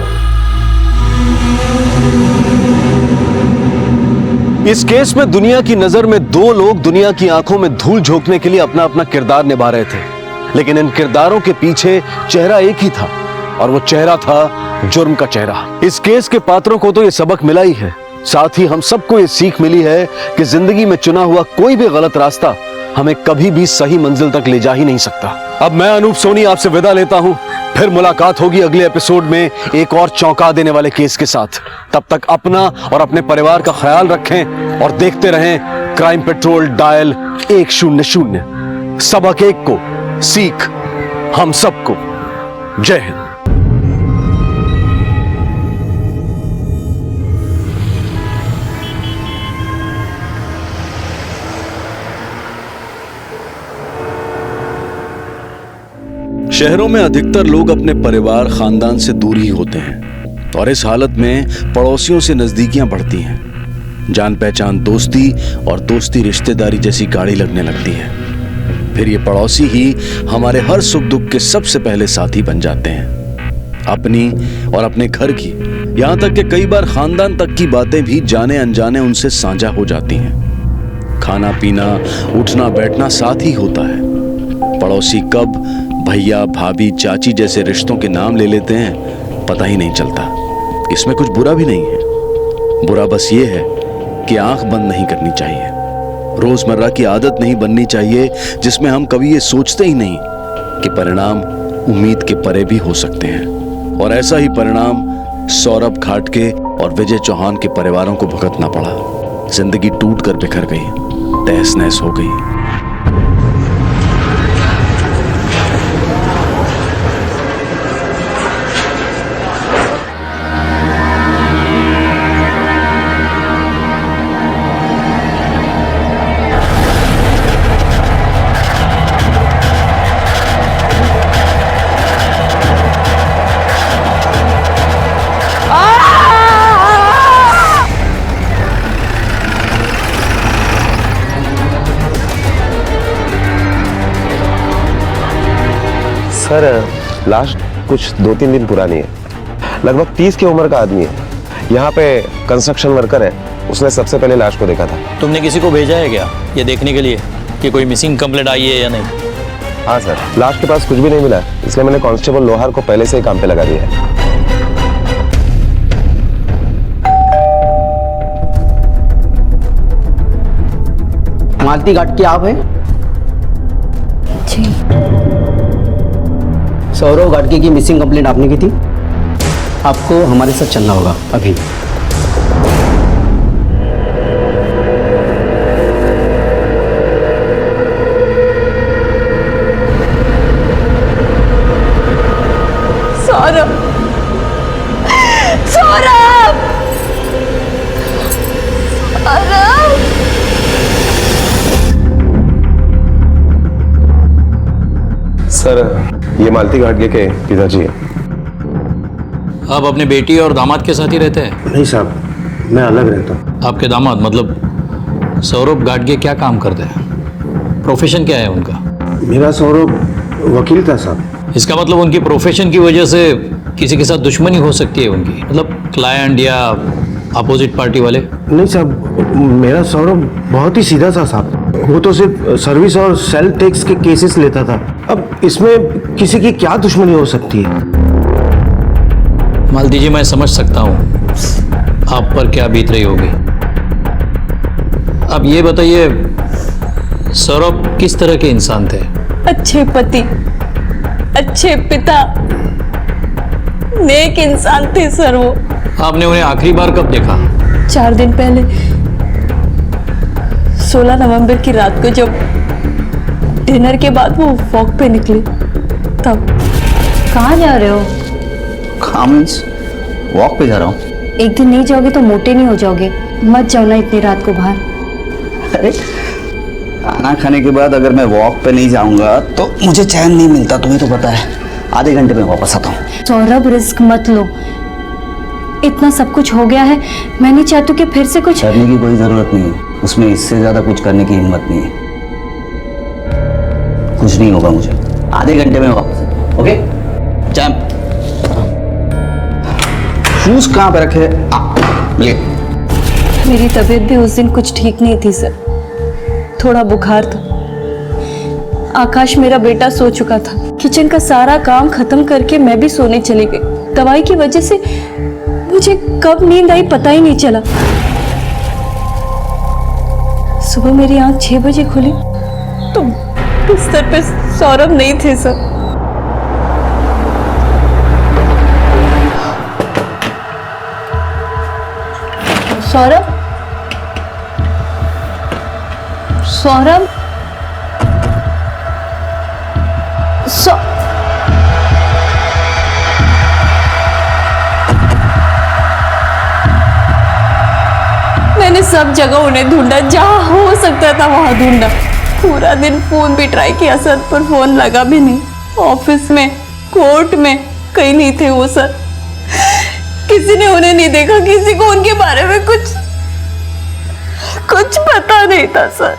इस केस में दुनिया की नजर में दो लोग दुनिया की आंखों में धूल झोंकने के लिए अपना अपना किरदार निभा रहे थे, लेकिन इन किरदारों के पीछे चेहरा एक ही था, और वो चेहरा था जुर्म का चेहरा। इस केस के पात्रों को तो ये सबक मिला ही है, साथ ही हम सबको ये सीख मिली है कि जिंदगी में चुना हुआ कोई भी गलत रास्ता हमें कभी भी सही मंजिल तक ले जा ही नहीं सकता। अब मैं अनूप सोनी आपसे विदा लेता हूं, फिर मुलाकात होगी अगले एपिसोड में एक और चौंका देने वाले केस के साथ। तब तक अपना और अपने परिवार का ख्याल रखें और देखते रहें क्राइम पेट्रोल डायल 100। सबक एक को, सीख हम सबको। जय हिंद। शहरों में अधिकतर लोग अपने परिवार खानदान से दूर ही होते हैं और इस हालत में पड़ोसियों से नजदीकियां बढ़ती हैं। जान पहचान दोस्ती और दोस्ती रिश्तेदारी जैसी गाढ़ी लगने लगती है। फिर ये पड़ोसी ही हमारे हर सुख दुख के सबसे पहले साथी बन जाते हैं, अपनी और अपने घर की, यहां तक कि कई बार खानदान तक की बातें भी जाने अनजाने उनसे साझा हो जाती हैं। खाना पीना उठना बैठना साथ ही होता है। पड़ोसी कब भैया भाभी चाची जैसे रिश्तों के नाम ले लेते हैं पता ही नहीं चलता। इसमें कुछ बुरा भी नहीं है, बुरा बस ये है कि आंख बंद नहीं करनी चाहिए। रोजमर्रा की आदत नहीं बननी चाहिए जिसमें हम कभी ये सोचते ही नहीं कि परिणाम उम्मीद के परे भी हो सकते हैं। और ऐसा ही परिणाम सौरभ घाटगे और विजय चौहान के परिवारों को भुगतना पड़ा। जिंदगी टूट कर बिखर गई, तहस नहस हो गई। सर लास्ट कुछ 2-3 दिन पुरानी है, लगभग 30 की उम्र का आदमी है। यहाँ पे कंस्ट्रक्शन वर्कर है, उसने सबसे पहले लाश को देखा था। तुमने किसी को भेजा है क्या ये देखने के लिए कि कोई मिसिंग कंप्लेंट आई है या नहीं? हाँ सर, लाश के पास कुछ भी नहीं मिला, इसलिए मैंने कांस्टेबल लोहार को पहले से ही काम पे लगा दिया है। मालती घाट की आप है? जी। सौरभ घाटगे की मिसिंग कंप्लेंट आपने की थी। आपको हमारे साथ चलना होगा अभी। सौरभ, सौरभ, सर ये मालती घाटगे के पिताजी है। आप अपने बेटी और दामाद के साथ ही रहते हैं? नहीं साहब, मैं अलग रहता हूँ। आपके दामाद मतलब सौरभ घाटगे क्या काम करते हैं? प्रोफेशन क्या है उनका? मेरा सौरभ वकील था साहब। इसका मतलब उनकी प्रोफेशन की वजह से किसी के साथ दुश्मनी हो सकती है उनकी, मतलब क्लाइंट या अपोजिट पार्टी वाले? नहीं साहब, मेरा सौरभ बहुत ही सीधा था साहब। वो तो सिर्फ सर्विस और सेल टैक्स के केसेस लेता था। अब इसमें किसी की क्या दुश्मनी हो सकती है? मालती जी, मैं समझ सकता हूँ आप पर क्या बीत रही होगी। अब ये बताइए, सौरभ किस तरह के इंसान थे? अच्छे पति, अच्छे पिता, नेक इंसान थे सर वो। आपने उन्हें आखिरी बार कब देखा? 4 दिन पहले 16 नवंबर की रात को, जब डिनर के बाद वो वॉक पे निकली तब। कहाँ जा रहे हो? वॉक पे जा रहा हूँ। एक दिन नहीं जाओगे तो मोटे नहीं हो जाओगे। मत जाओ ना इतनी रात को बाहर। अरे खाना खाने के बाद अगर मैं वॉक पे नहीं जाऊंगा तो मुझे चैन नहीं मिलता, तुम्हें तो पता है। आधे घंटे में वापस आता हूँ। सौरभ, रिस्क मत लो। इतना सब कुछ हो गया है, मैं नहीं चाहती कि फिर से कुछ करने की कोई जरूरत नहीं है, उसमें इससे ज्यादा कुछ करने की हिम्मत नहीं है। कुछ नहीं होगा मुझे, आधे घंटे में वापस। ओके चैम्प, शूज कहाँ पे रखे? ये मेरी तबीयत भी उस दिन कुछ ठीक नहीं थी सर, थोड़ा बुखार था। आकाश मेरा बेटा सो चुका था। किचन का सारा काम खत्म करके मैं भी सोने चली गई। दवाई की वजह से मुझे कब नींद आई पता ही नहीं चला। सुबह मेरी आंख 6 बजे खुली तो बिस्तर पे सौरभ नहीं थे सर। सौरभ, सौरभ, मैंने सब जगह उन्हें ढूंढा, जहां हो सकता था वहां ढूंढा। पूरा दिन फोन भी ट्राई किया सर, पर फोन लगा भी नहीं। ऑफिस में, कोर्ट में कहीं नहीं थे वो सर। किसी ने उन्हें नहीं देखा, किसी को उनके बारे में कुछ पता नहीं था सर।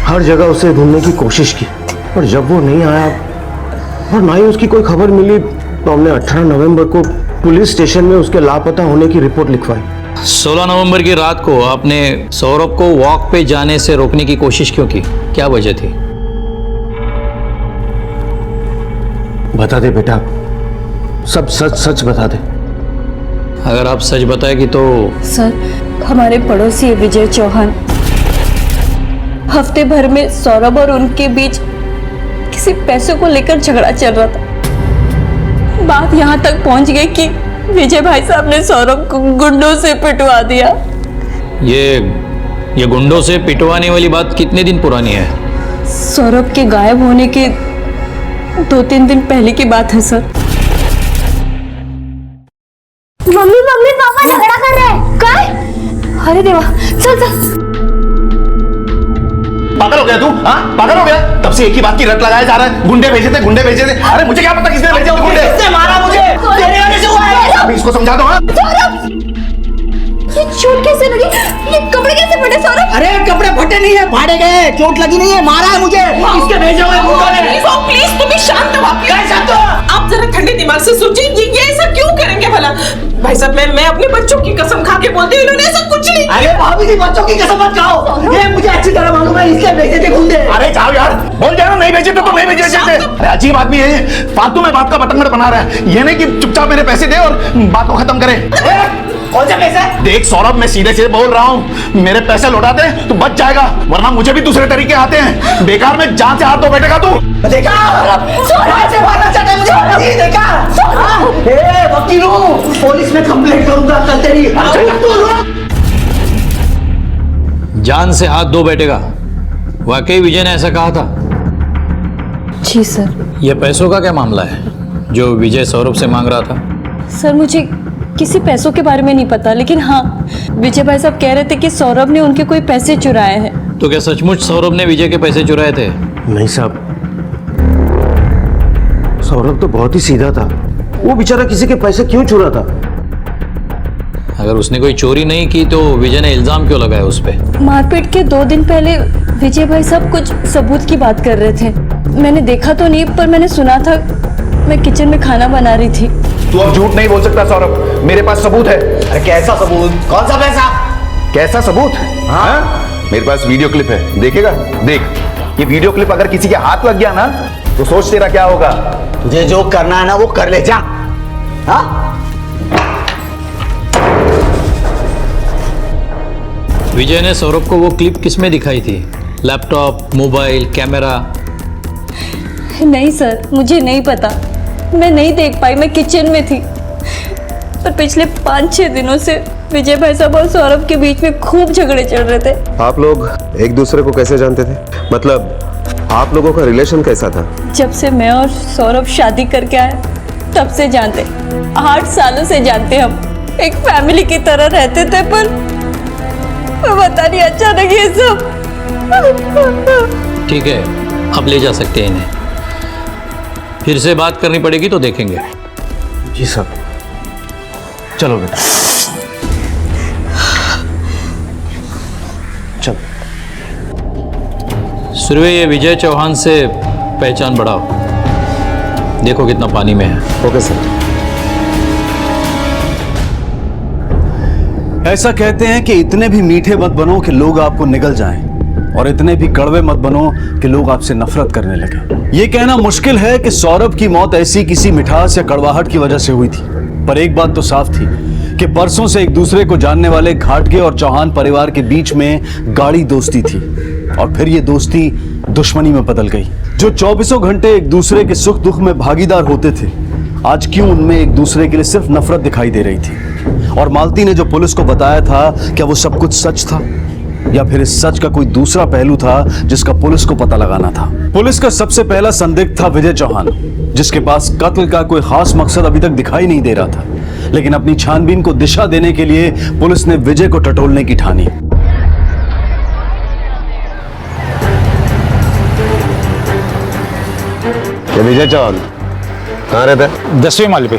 हर जगह उसे ढूंढने की कोशिश की, पर जब वो नहीं आया और ना ही उसकी कोई खबर मिली, तो हमने 18 नवंबर को पुलिस स्टेशन में उसके लापता होने की रिपोर्ट लिखवाई। 16 नवंबर की रात को आपने सौरभ को वॉक पे जाने से रोकने की कोशिश क्यों की? क्या वजह थी? बता दे बेटा, सब सच सच बता दे। अगर आप सच बताएगी तो सर, हमारे पड़ोसी विजय चौहान हफ्ते भर में सौरभ और उनके बीच किसी पैसों को लेकर झगड़ा चल रहा था। बात यहाँ तक पहुँच गई कि विजय भाई साहब ने सौरभ को गुंडों से पिटवा दिया। ये गुंडों से पिटवाने वाली बात कितने दिन पुरानी है? सौरभ के गायब होने के 2-3 दिन पहले की बात है सर। मम्मी पापा झगड़ा कर रहे हैं। काय? अरे देवा, चल। पागल हो गया तू? हाँ, पागल हो गया? तब से एक ही बात की रट लगाया जा रहा है, गुंडे भेजे थे, गुंडे भेजे थे। अरे मुझे क्या पता किसने भेजे थे गुंडे? किसने मारा मुझे? तेरे वजह से हुआ है। अभी इसको समझा दो। हाँ, ये चोट कैसे लगी? ये कपड़े कैसे फटे सौरभ? अरे कपड़े फटे नहीं है, फाड़े गए, चोट लगी नहीं है, मारा है मुझे। इसके भेजे हुए गुंडों ने। प्लीज तुम शांत हो। आप जरा ठंडे दिमाग से सोचिए, ये ऐसा क्यों करेंगे भला? भाई साहब, मैं अपने बच्चों की कसम खा के बोलती हूँ, इन्होंने ऐसा कुछ नहीं। अरे भाभी जी, बच्चों की कसम मत खाओ, ये मुझे अच्छी तरह मालूम है, इसके भेजे थे गुंडे। अरे जाओ यार, बोल जाओ नहीं भेजे तो नहीं भेजे थे। अरे अजीब आदमी है, फालतू में बात का बतंगड़ बना रहा है। ये नहीं कि चुपचाप मेरे पैसे दे और बात को खत्म करे। कौन से पैसे? देख सौरभ, मैं सीधे सीधे बोल रहा हूँ, मेरे पैसे लौटा दे तो बच जाएगा, वरना मुझे भी दूसरे तरीके आते हैं। बेकार में जान से हाथ धो बैठेगा तू। देखा से मारना चाहता है मुझे। देखा? ए वकील हूँ, पुलिस में कंप्लेंट करूंगा कल तेरी। जान से हाथ धो बैठेगा? वाकई विजय ने ऐसा कहा था? जी सर। यह पैसों का क्या मामला है जो विजय सौरभ से मांग रहा था? सर, मुझे किसी पैसों के बारे में नहीं पता, लेकिन हाँ, विजय भाई साहब कह रहे थे कि सौरभ ने उनके कोई पैसे चुराए हैं। तो क्या सचमुच सौरभ ने विजय के पैसे चुराए थे? नहीं साहब, सौरभ तो बहुत ही सीधा था, वो बेचारा किसी के पैसे क्यों चुरा था? अगर उसने कोई चोरी नहीं की तो विजय ने इल्जाम क्यों लगाया उस पे? मारपीट के 2 दिन पहले विजय भाई साहब कुछ सबूत की बात कर रहे थे। मैंने देखा तो नहीं, पर मैंने सुना था। मैं किचन में खाना बना रही थी। तू अब झूठ नहीं बोल सकता सौरभ, मेरे पास सबूत है। अरे कैसा सबूत? कौन सा पैसा? कैसा सबूत? हाँ, मेरे पास वीडियो क्लिप है, देखेगा? देख, ये वीडियो क्लिप अगर किसी के हाथ लग गया ना, तो सोच तेरा क्या होगा। तुझे जो करना है ना वो कर ले, जा। हाँ? विजय ने सौरभ को वो क्लिप किसमें दिखाई थी? Laptop, mobile, camera? नहीं सर, मुझे नहीं पता, मैं नहीं देख पाई, मैं किचन में थी। पर पिछले 5-6 दिनों से विजय भाई साहब और सौरभ के बीच में खूब झगड़े चल रहे थे। आप लोग एक दूसरे को कैसे जानते थे? मतलब आप लोगों का रिलेशन कैसा था? जब से मैं और सौरभ शादी करके आए तब से जानते, 8 सालों से जानते। हम एक फैमिली की तरह रहते थे, पर पता नहीं अचानक ये सब। ठीक है, अब ले जा सकते हैं इन्हें। फिर से बात करनी पड़ेगी तो देखेंगे। जी साहब, चलो बेटा, चलो। सुरवे, ये विजय चौहान से पहचान बढ़ाओ, देखो कितना पानी में है। Okay sir. ऐसा कहते हैं कि इतने भी मीठे मत बनो कि लोग आपको निगल जाएं, और इतने भी कड़वे मत बनो कि लोग आपसे नफरत करने लगे। ये कहना मुश्किल है कि सौरभ की मौत ऐसी किसी मिठास या कड़वाहट की वजह से हुई थी, पर एक बात तो साफ थी कि परसों से एक दूसरे को जानने वाले घाटगे और चौहान परिवार के बीच में गाढ़ी दोस्ती थी, और फिर ये दोस्ती दुश्मनी में बदल गई। जो 24 घंटे एक दूसरे के सुख दुख में भागीदार होते थे, आज क्यों उनमें एक दूसरे के लिए सिर्फ नफरत दिखाई दे रही थी? और मालती ने जो पुलिस को बताया था, क्या वो सब कुछ सच था, या फिर इस सच का कोई दूसरा पहलू था जिसका पुलिस को पता लगाना था? पुलिस का सबसे पहला संदिग्ध था विजय चौहान, जिसके पास कत्ल का कोई खास मकसद अभी तक दिखाई नहीं दे रहा था, लेकिन अपनी छानबीन को दिशा देने के लिए पुलिस ने विजय को टटोलने की ठानी। ये विजय चौहान कहाँ रहता है? 10वें माले पे।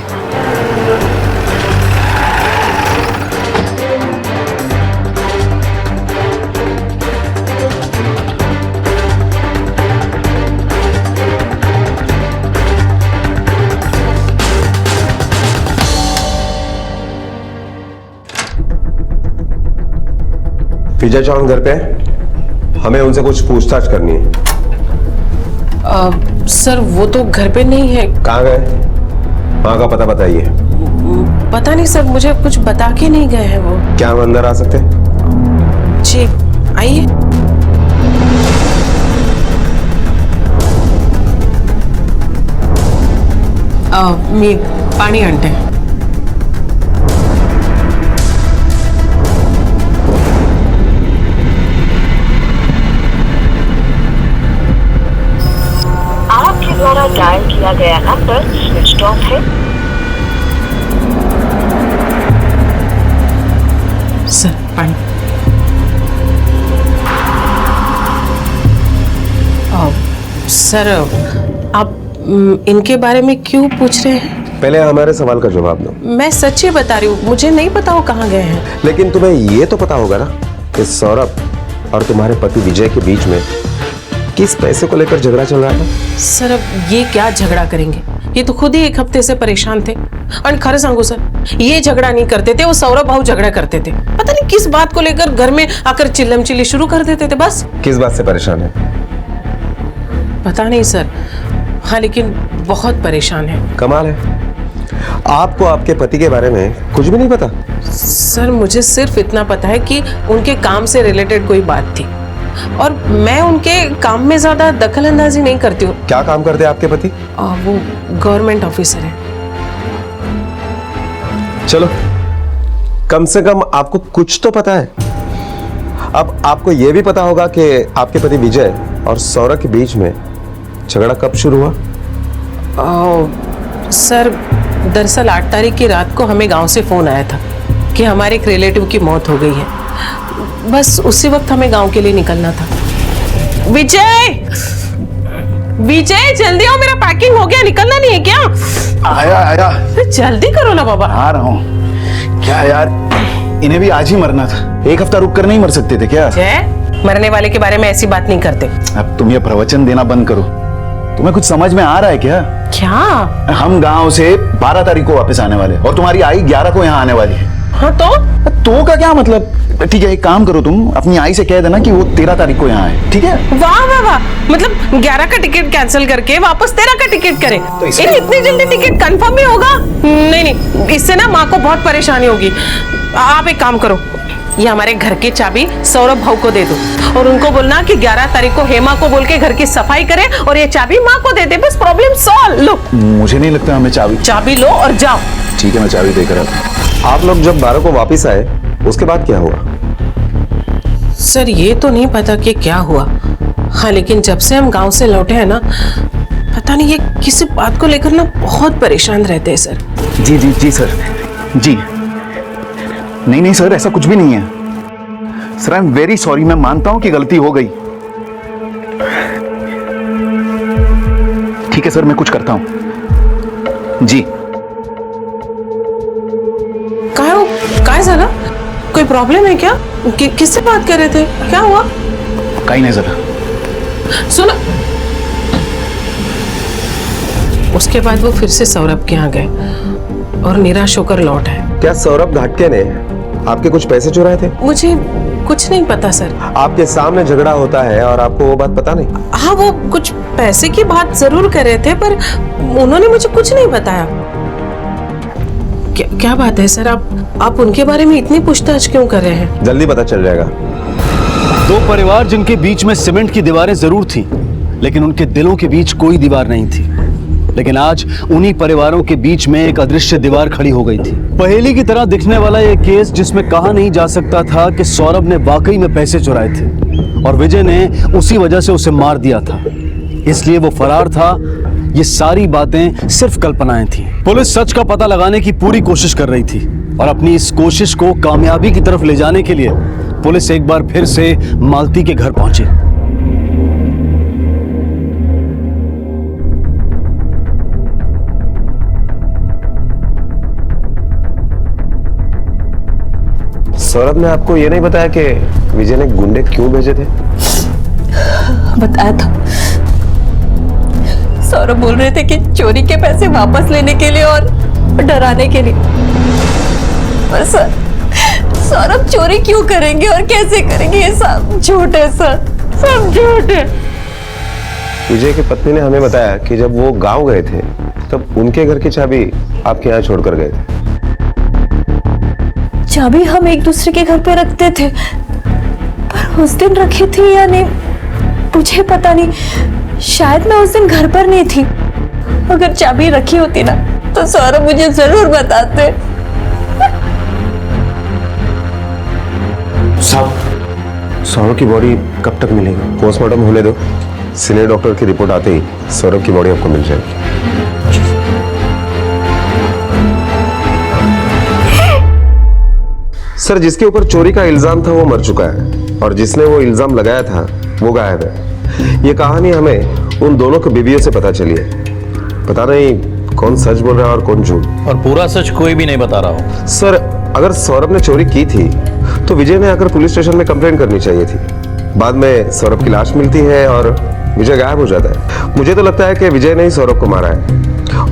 विजय चौहान घर पे है? हमें उनसे कुछ पूछताछ करनी है। सर वो तो घर पे नहीं है। कहाँ गए? वहाँ का पता बताइए। पता नहीं सर, मुझे कुछ बता के नहीं गए हैं वो। क्या हम अंदर आ सकते हैं? जी आइए। मी पानी आणते. आपके द्वारा डायल किया गया नंबर स्विच ऑफ है। सर पानी. सर आप इनके बारे में क्यों पूछ रहे हैं? पहले हमारे सवाल का जवाब दो। मैं सच्ची बता रही हूँ, मुझे नहीं पता वो कहाँ गए हैं। लेकिन तुम्हें ये तो पता होगा ना कि सौरभ और तुम्हारे पति विजय के बीच में किस पैसे को लेकर झगड़ा चल रहा था? सर अब ये क्या झगड़ा करेंगे, ये तो खुद ही एक हफ्ते से परेशान थे. और खरं सांगू सर, ये झगड़ा नहीं करते थे, वो सौरभ भाऊ झगड़ा करते थे. पता नहीं किस बात को लेकर घर में आकर चिल्लम चिल्ली शुरू कर देते थे. बस किस बात से परेशान है? पता नहीं सर, हाँ लेकिन बहुत परेशान है. कमाल है, आपको आपके पति के बारे में कुछ भी नहीं पता? सर मुझे सिर्फ इतना पता है कि उनके काम से रिलेटेड कोई बात थी और मैं उनके काम में ज्यादा दखल अंदाजी नहीं करती हूँ. क्या काम करते हैं आपके पति? वो गवर्नमेंट ऑफिसर है. चलो, कम से कम आपको कुछ तो पता है. अब आपको यह भी पता होगा कि आपके पति विजय और सौरभ के बीच में झगड़ा कब शुरू हुआ? सर दरअसल 8 तारीख की रात को हमें गांव से फोन आया था कि हमारे एक रिलेटिव की मौत हो गई है. बस उसी वक्त हमें गांव के लिए निकलना था. विजय, विजय जल्दी आओ, मेरा पैकिंग हो गया, निकलना नहीं है क्या? आया आया. जल्दी करो ना बाबा. आ रहा हूँ. क्या यार, इन्हें भी आज ही मरना था. एक हफ्ता रुक कर नहीं मर सकते थे क्या? मरने वाले के बारे में ऐसी बात नहीं करते. अब तुम ये प्रवचन देना बंद करो. तुम्हें कुछ समझ में आ रहा है क्या? क्या? हम गांव से 12 तारीख को वापस आने वाले और तुम्हारी आई 11 को यहाँ आने वाली है. हाँ तो का क्या मतलब? ठीक है, एक काम करो, तुम अपनी आई से कह देना कि वो 13 तारीख को यहाँ आए. ठीक है? वाह वाह वाह, मतलब 11 का टिकट कैंसिल करके वापस 13 का टिकट करें. तो इतनी जल्दी टिकट कंफर्म ही होगा? नहीं नहीं, इससे ना माँ को बहुत परेशानी होगी. आप एक काम करो, ये हमारे घर की चाबी सौरभ भाऊ को दे दो और उनको बोलना कि 11 तारीख को हेमा को बोल के घर की सफाई करे और ये चाबी माँ को दे दे. बस प्रॉब्लम सॉल्व. लो, मुझे नहीं लगता हमें चाबी लो और जाओ. ठीक है, मैं चाबी देकर आता हूं. आप लोग जब 12 को वापस आए उसके बाद क्या हुआ? सर ये तो नहीं पता कि क्या हुआ. हाँ लेकिन जब से हम गांव से लौटे हैं ना, पता नहीं ये किसी बात को लेकर ना बहुत परेशान रहते हैं सर. जी जी जी सर, जी. नहीं नहीं सर, ऐसा कुछ भी नहीं है sir. I am very sorry. मैं मानता हूं कि गलती हो गई. ठीक है सर, मैं कुछ करता हूं. जी. काय झालं? कोई प्रॉब्लम है क्या? किससे बात कर रहे थे? क्या हुआ? कहीं नहीं सर. सुनो. उसके बाद वो फिर से सौरभ के यहाँ गए और निराश होकर लौट आए. क्या सौरभ घाटके ने आपके कुछ पैसे चुराए थे? मुझे कुछ नहीं पता सर. आपके सामने झगड़ा होता है और आपको वो बात पता नहीं? हाँ, वो कुछ पैसे की बात जरूर कर रहे थे पर उन्होंने मुझे कुछ नहीं बताया. क्या बात है सर, आप उनके बारे में इतनी पूछताछ क्यों कर रहे हैं? जल्दी पता चल जाएगा. दो परिवार जिनके बीच में सीमेंट की दीवारें जरूर थी, लेकिन उनके दिलों के बीच कोई दीवार नहीं थी. लेकिन आज उन्हीं परिवारों के बीच में एक अदृश्य दीवार खड़ी हो गई थी. पहेली की तरह दिखने वाला यह केस जिसमें कहा नहीं जा सकता था कि सौरभ ने वाकई में पैसे चुराए थे और विजय ने उसी वजह से उसे मार दिया था, इसलिए वो फरार था. ये सारी बातें सिर्फ कल्पनाएं थी. पुलिस सच का पता लगाने की पूरी कोशिश कर रही थी और अपनी इस कोशिश को कामयाबी की तरफ ले जाने के लिए पुलिस एक बार फिर से मालती के घर पहुंची. सौरभ ने आपको ये नहीं बताया कि विजय ने गुंडे क्यों भेजे थे? बताया था। सौरभ बोल रहे थे कि चोरी के पैसे वापस लेने के लिए और डराने के लिए। पर सर, सौरभ चोरी क्यों करेंगे और कैसे करेंगे? ये सब झूठ है सर, सब झूठ है। विजय की पत्नी ने हमें बताया कि जब वो गांव गए थे तब उनके घर की चाबी आपके यहाँ छोड़कर गए थे। चाबी हम एक दूसरे के घर पे रखते थे, पर उस दिन रखी थी या नहीं मुझे पता नहीं। शायद मैं उस दिन घर पर नहीं थी। अगर चाबी रखी होती ना तो सौरभ मुझे जरूर बताते। सौरभ की बॉडी कब तक मिलेगी? पोस्टमार्टम होने दो, सीनियर डॉक्टर की रिपोर्ट आते ही सौरभ की बॉडी आपको मिल जाएगी। सर, जिसके ऊपर चोरी का इल्जाम था वो मर चुका है और जिसने वो इल्जाम लगाया था वो गायब है। ये कहानी हमें उन दोनों के बीवियों से पता चली है। पता नहीं कौन सच बोल रहा है और कौन झूठ। और पूरा सच कोई भी नहीं बता रहा हो। सर, अगर सौरभ ने चोरी की थी तो विजय ने आकर पुलिस स्टेशन में कंप्लेंट करनी चाहिए थी। बाद में सौरभ की लाश मिलती है और विजय गायब हो जाता है। मुझे तो लगता है कि विजय ने ही सौरभ को मारा है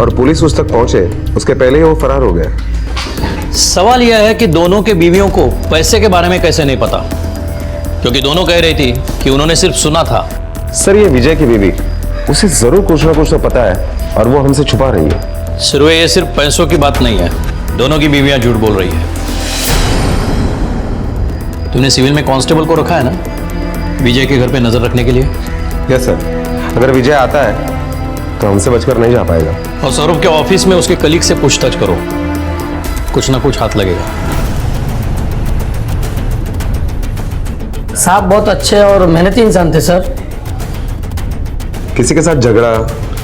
और पुलिस उस तक पहुंचे उसके पहले ही वो फरार हो गया। सवाल यह है कि दोनों के बीवियों को पैसे के बारे में कैसे नहीं पता, क्योंकि दोनों कह रही थी कि उन्होंने सिर्फ सुना था। सर, ये विजय की बीवी, उसे जरूर कुछ ना कुछ तो पता है और वो हमसे छुपा रही है। सिर्वे, ये सिर्फ पैसों की बात नहीं है, दोनों की बीवियां झूठ बोल रही है। तूने सिविल में कांस्टेबल को रखा है ना विजय के घर पे नजर रखने के लिए? यस सर, अगर विजय आता है तो हमसे बचकर नहीं जा पाएगा। और सौरभ के ऑफिस में उसके कलीग से पूछताछ करो, कुछ ना कुछ हाथ लगेगा। साहब बहुत अच्छे और मेहनती इंसान थे सर। किसी के साथ झगड़ा,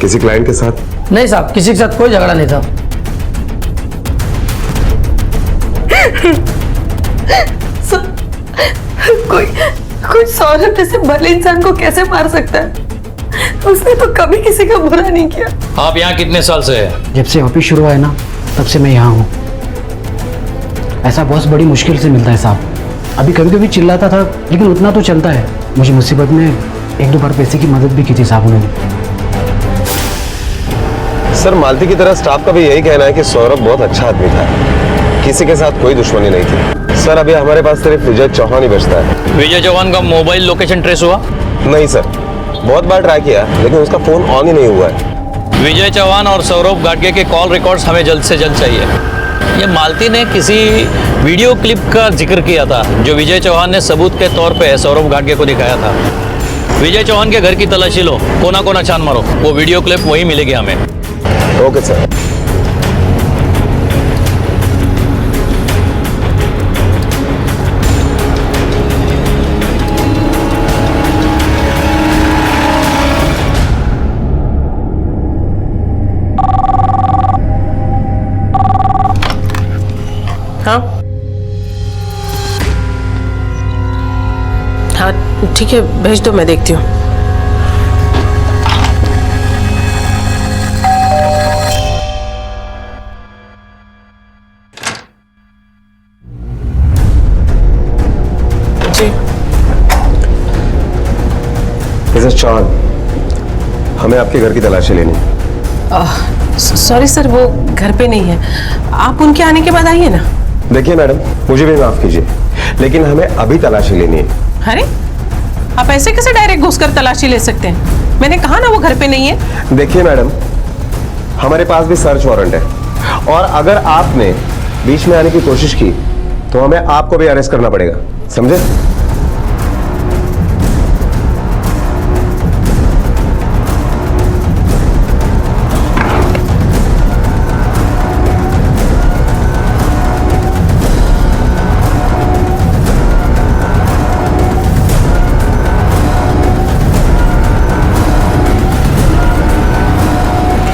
किसी क्लाइंट के साथ? नहीं साहब, किसी के साथ कोई झगड़ा नहीं था। कोई सौरभ जैसे भले इंसान को कैसे मार सकता है? उसने तो कभी किसी का बुरा नहीं किया। आप यहाँ कितने साल से हैं? जब से ऑफिस शुरू हुआ है ना तब से मैं यहाँ हूँ। ऐसा बॉस बड़ी मुश्किल से मिलता है साहब। अभी कभी कभी चिल्लाता था लेकिन उतना तो चलता है। मुझे मुसीबत में एक दो बार पैसे की मदद भी की थी साहब उन्होंने। सर, मालती की तरह स्टाफ का भी यही कहना है कि सौरभ बहुत अच्छा आदमी था, किसी के साथ कोई दुश्मनी नहीं थी। सर, अभी हमारे पास सिर्फ विजय चौहान ही बचता है। विजय चौहान का मोबाइल लोकेशन ट्रेस हुआ? नहीं सर, बहुत बार ट्राई किया लेकिन उसका फोन ऑन ही नहीं हुआ है। विजय चौहान और सौरभ गाडगे के कॉल रिकॉर्ड्स हमें जल्द से जल्द चाहिए। ये मालती ने किसी वीडियो क्लिप का जिक्र किया था जो विजय चौहान ने सबूत के तौर पे सौरभ गाडगे को दिखाया था। विजय चौहान के घर की तलाशी लो, कोना कोना छान मारो, वो वीडियो क्लिप वही मिलेगी हमें। Okay sir. हाँ ठीक है, भेज दो, मैं देखती हूँ। जी मिसेस चौहान, हमें आपके घर की तलाशी लेनी है। सॉरी सर, वो घर पे नहीं है। आप उनके आने के बाद आइए ना। देखिए मैडम, मुझे भी माफ कीजिए लेकिन हमें अभी तलाशी लेनी है। अरे आप ऐसे कैसे डायरेक्ट घुसकर तलाशी ले सकते हैं? मैंने कहा ना वो घर पे नहीं है। देखिए मैडम, हमारे पास भी सर्च वारंट है और अगर आपने बीच में आने की कोशिश की तो हमें आपको भी अरेस्ट करना पड़ेगा, समझे?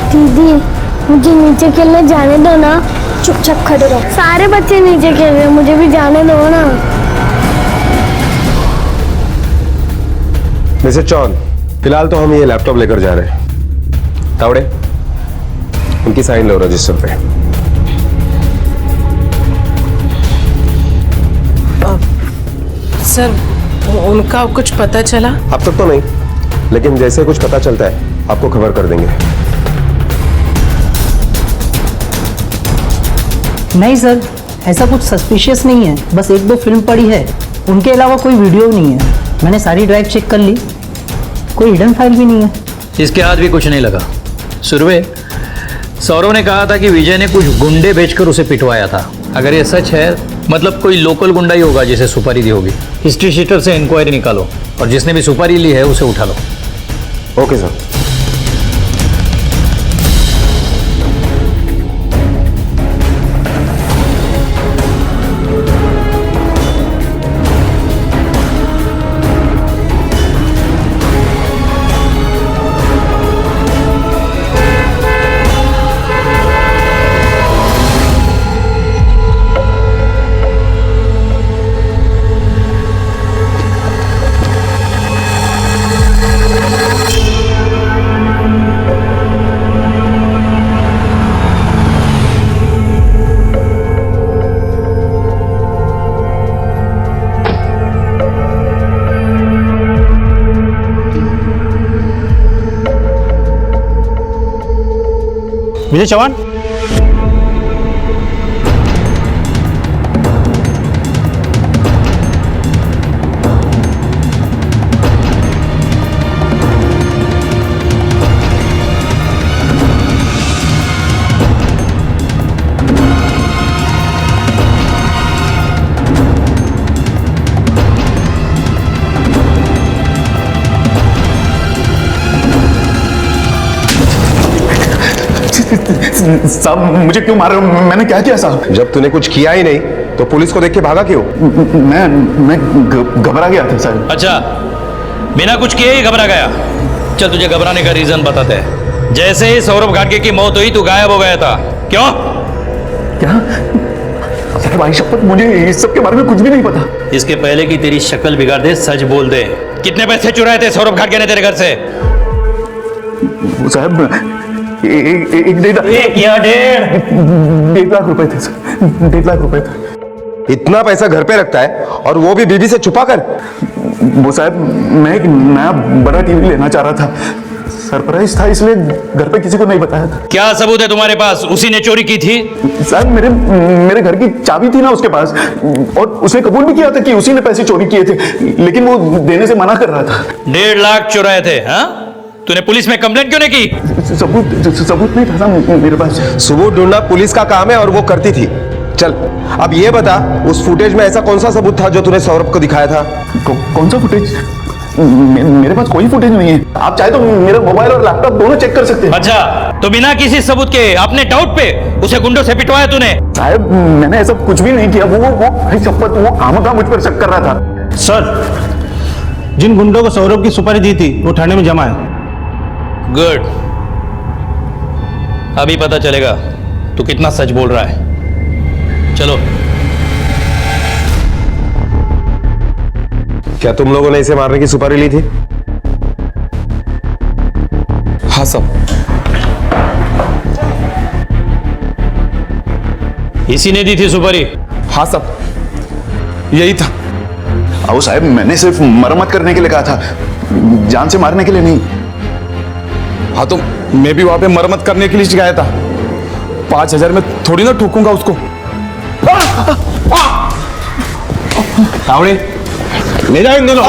दीदी, मुझे नीचे खेलने जाने दो ना। चुपचाप खड़े रहो। सारे बच्चे नीचे खेल रहे हैं, मुझे भी जाने दो ना। मिसेस चौहान, फिलहाल तो हम ये लैपटॉप लेकर जा रहे हैं। तावड़े, उनकी साइन लो रजिस्टर पे। सर उनका कुछ पता चला? अब तक तो नहीं, लेकिन जैसे कुछ पता चलता है आपको खबर कर देंगे। नहीं सर, ऐसा कुछ सस्पिशियस नहीं है, बस एक दो फिल्म पड़ी है, उनके अलावा कोई वीडियो नहीं है। मैंने सारी ड्राइव चेक कर ली, कोई हिडन फाइल भी नहीं है। इसके हाथ भी कुछ नहीं लगा। सुरवे, सौरव ने कहा था कि विजय ने कुछ गुंडे भेजकर उसे पिटवाया था। अगर ये सच है मतलब कोई लोकल गुंडा ही होगा जिसे सुपारी दी होगी। हिस्ट्री शीटर से इंक्वायरी निकालो और जिसने भी सुपारी ली है उसे उठा लो। Okay sir. विजय चौहान, साहब मुझे क्यों मार रहे हो? मैंने क्या किया साहब? जब तूने कुछ किया ही नहीं तो पुलिस को देख के भागा क्यों? मैं घबरा गया था सर। अच्छा, बिना कुछ किए ही घबरा गया? चल तुझे घबराने का रीजन बताते हैं। जैसे ही सौरभ घाटगे की मौत हुई तू गायब हो गया था, क्यों? क्या? सर भाई शपथ, मुझे इस सब के बारे में कुछ भी नहीं पता। इसके पहले कि तेरी शक्ल बिगाड़ दे, सच बोल दे। कितने पैसे चुराए थे सौरभ घाटगे ने तेरे घर से? साहब एक या 1.5 लाख रुपए थे सर। 1.5 लाख रुपए थे। इतना पैसा घर पे रखता है और वो भी बीबी से छुपा कर? वो साहब, मैं एक नया बड़ा टीवी लेना चाह रहा था, सरप्राइज था, इसलिए घर पे किसी को नहीं बताया था। क्या सबूत है तुम्हारे पास उसी ने चोरी की थी? साहब मेरे घर की चाबी थी ना उसके पास, और उसने कबूल भी किया था कि उसी ने पैसे चोरी किए थे, लेकिन वो देने से मना कर रहा था। 1.5 लाख चुराए थे? हाँ, तूने पुलिस में कंप्लेंट क्यों नहीं की? सबूत नहीं था मेरे पास। सबूत ढूंढना पुलिस का काम है और वो करती थी। चल अब ये बता, उस फुटेज में ऐसा कौन सा सबूत था जो तूने सौरभ को दिखाया था? कौन सा फुटेज? मेरे पास कोई फुटेज नहीं है। आप चाहे तो मेरा मोबाइल और लैपटॉप दोनों चेक कर सकते हैं। अच्छा, तो बिना किसी सबूत के अपने डाउट पे उसे गुंडों से पिटवाया तूने? साहब मैंने ऐसा कुछ भी नहीं किया। वो शपथ, वो खामखा मुझ पर शक कर रहा था। सर जिन गुंडों को सौरभ की सुपारी दी थी वो थाने में जमा है। गुड, अभी पता चलेगा तू कितना सच बोल रहा है। चलो। क्या तुम लोगों ने इसे मारने की सुपारी ली थी? हाँ साहब। इसी ने दी थी सुपारी? हाँ साहब, यही था। आओ साहब, मैंने सिर्फ मरम्मत करने के लिए कहा था, जान से मारने के लिए नहीं। हाँ तो मैं भी वहां पे मरम्मत करने के लिए गया था। 5,000 में थोड़ी ना ठोकूंगा उसको। तावड़े ले जाओ इन दोनों,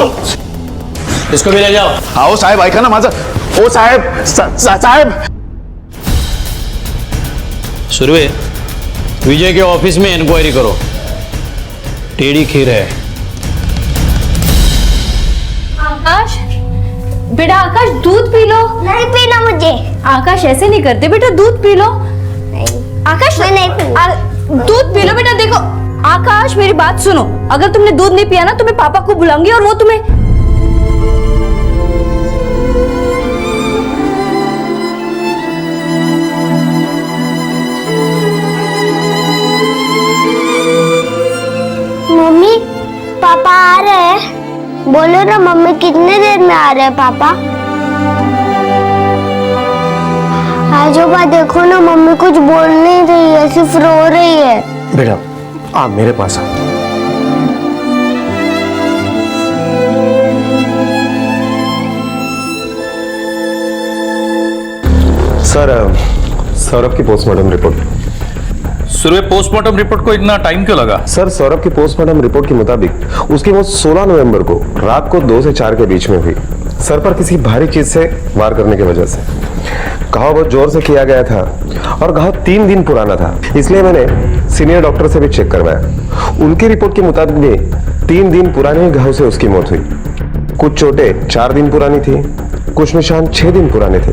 इसको भी ले जाओ। आओ साहब, ऐका ना माझं। ओ साहेब, साहेब। सुरवे, विजय के ऑफिस में इंक्वायरी करो। टेढ़ी खीर है। आकाश, बेटा आकाश दूध पी लो। नहीं पीना मुझे। आकाश ऐसे नहीं करते बेटा, दूध पी लो। नहीं आकाश मैं नहीं पीऊंगी। दूध पी लो बेटा। देखो आकाश, मेरी बात सुनो, अगर तुमने दूध नहीं पिया ना तो मैं पापा को बुलाऊंगी और वो तुम्हें। मम्मी पापा आ रहे हैं। बोलो ना मम्मी, कितने देर में आ रहे हैं पापा? आजोबा देखो ना, मम्मी कुछ बोल नहीं रही है, सिर्फ रो रही है। बेटा आप मेरे पास आ। सर सौरभ की postmortem report. Surabhi, postmortem report को इतना टाइम क्यों लगा? सर सौरभ की पोस्टमार्टम रिपोर्ट के मुताबिक उसकी मौत 16 नवंबर को रात को 2 से 4 के बीच में हुई, सर पर किसी भारी चीज से वार करने की वजह से। घाव बहुत जोर से किया गया था और घाव 3 दिन पुराना था, इसलिए मैंने सीनियर डॉक्टर से भी चेक करवाया। उनकी रिपोर्ट के मुताबिक भी 3 दिन पुराने घाव से उसकी मौत हुई। कुछ चोटें 4 दिन पुरानी थी, कुछ निशान 6 दिन पुराने थे,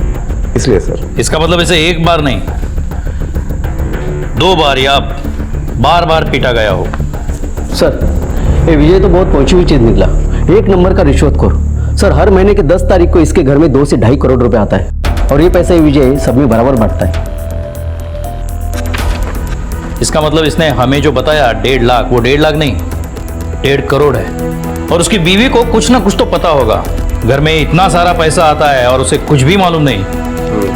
इसलिए सर। इसका मतलब इसे एक बार नहीं 2 बार या बार बार पीटा गया हो। सर ये विजय तो बहुत पहुंची हुई चीज निकला, 1 नंबर का रिश्वतखोर। सर हर महीने के 10 तारीख को इसके घर में 2 से 2.5 करोड़ रुपए आता है और ये पैसा विजय सब में बराबर बांटता है। इसका मतलब इसने हमें जो बताया 1.5 लाख, वो 1.5 लाख नहीं 1.5 करोड़ है। और उसकी बीवी को कुछ ना कुछ तो पता होगा, घर में इतना सारा पैसा आता है और उसे कुछ भी मालूम नहीं।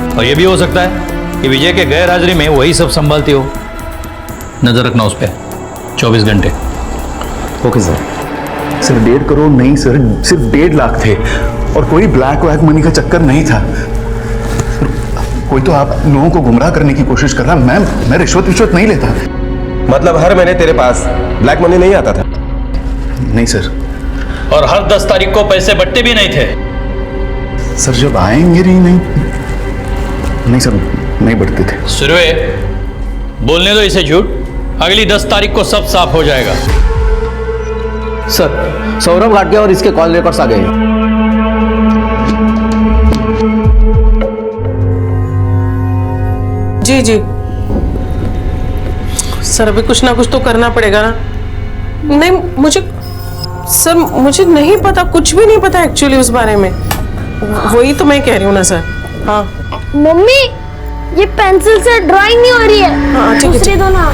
और ये भी हो सकता है कि विजय के गैर हाजिरी में वही सब संभालती हो। नजर रखना उस पर 24 घंटे। Okay sir. सिर्फ 1.5 करोड़ नहीं सर, सिर्फ 1.5 लाख थे और कोई ब्लैक व्लैक मनी का चक्कर नहीं था। कोई तो आप लोगों को गुमराह करने की कोशिश कर रहा। मैं रिश्वत नहीं लेता। मतलब हर महीने तेरे पास ब्लैक मनी नहीं आता था? नहीं सर। और हर 10 तारीख को पैसे बट्टे भी नहीं थे? सर जब आएंगे नहीं सर, नहीं बढ़ते थे। सुरवे, बोलने दो इसे झूठ, अगली 10 तारीख को सब साफ हो जाएगा। सर सौरभ घाटगे और इसके कॉल रिकॉर्ड्स आ गए हैं। जी जी सर, अभी कुछ ना कुछ तो करना पड़ेगा ना। नहीं मुझे नहीं पता, कुछ भी नहीं पता एक्चुअली उस बारे में। वही तो मैं कह रही हूँ ना सर। हाँ मम्मी ये पेंसिल से ड्राइंग नहीं हो रही है। हाँ ठीक है, दूसरी दो ना।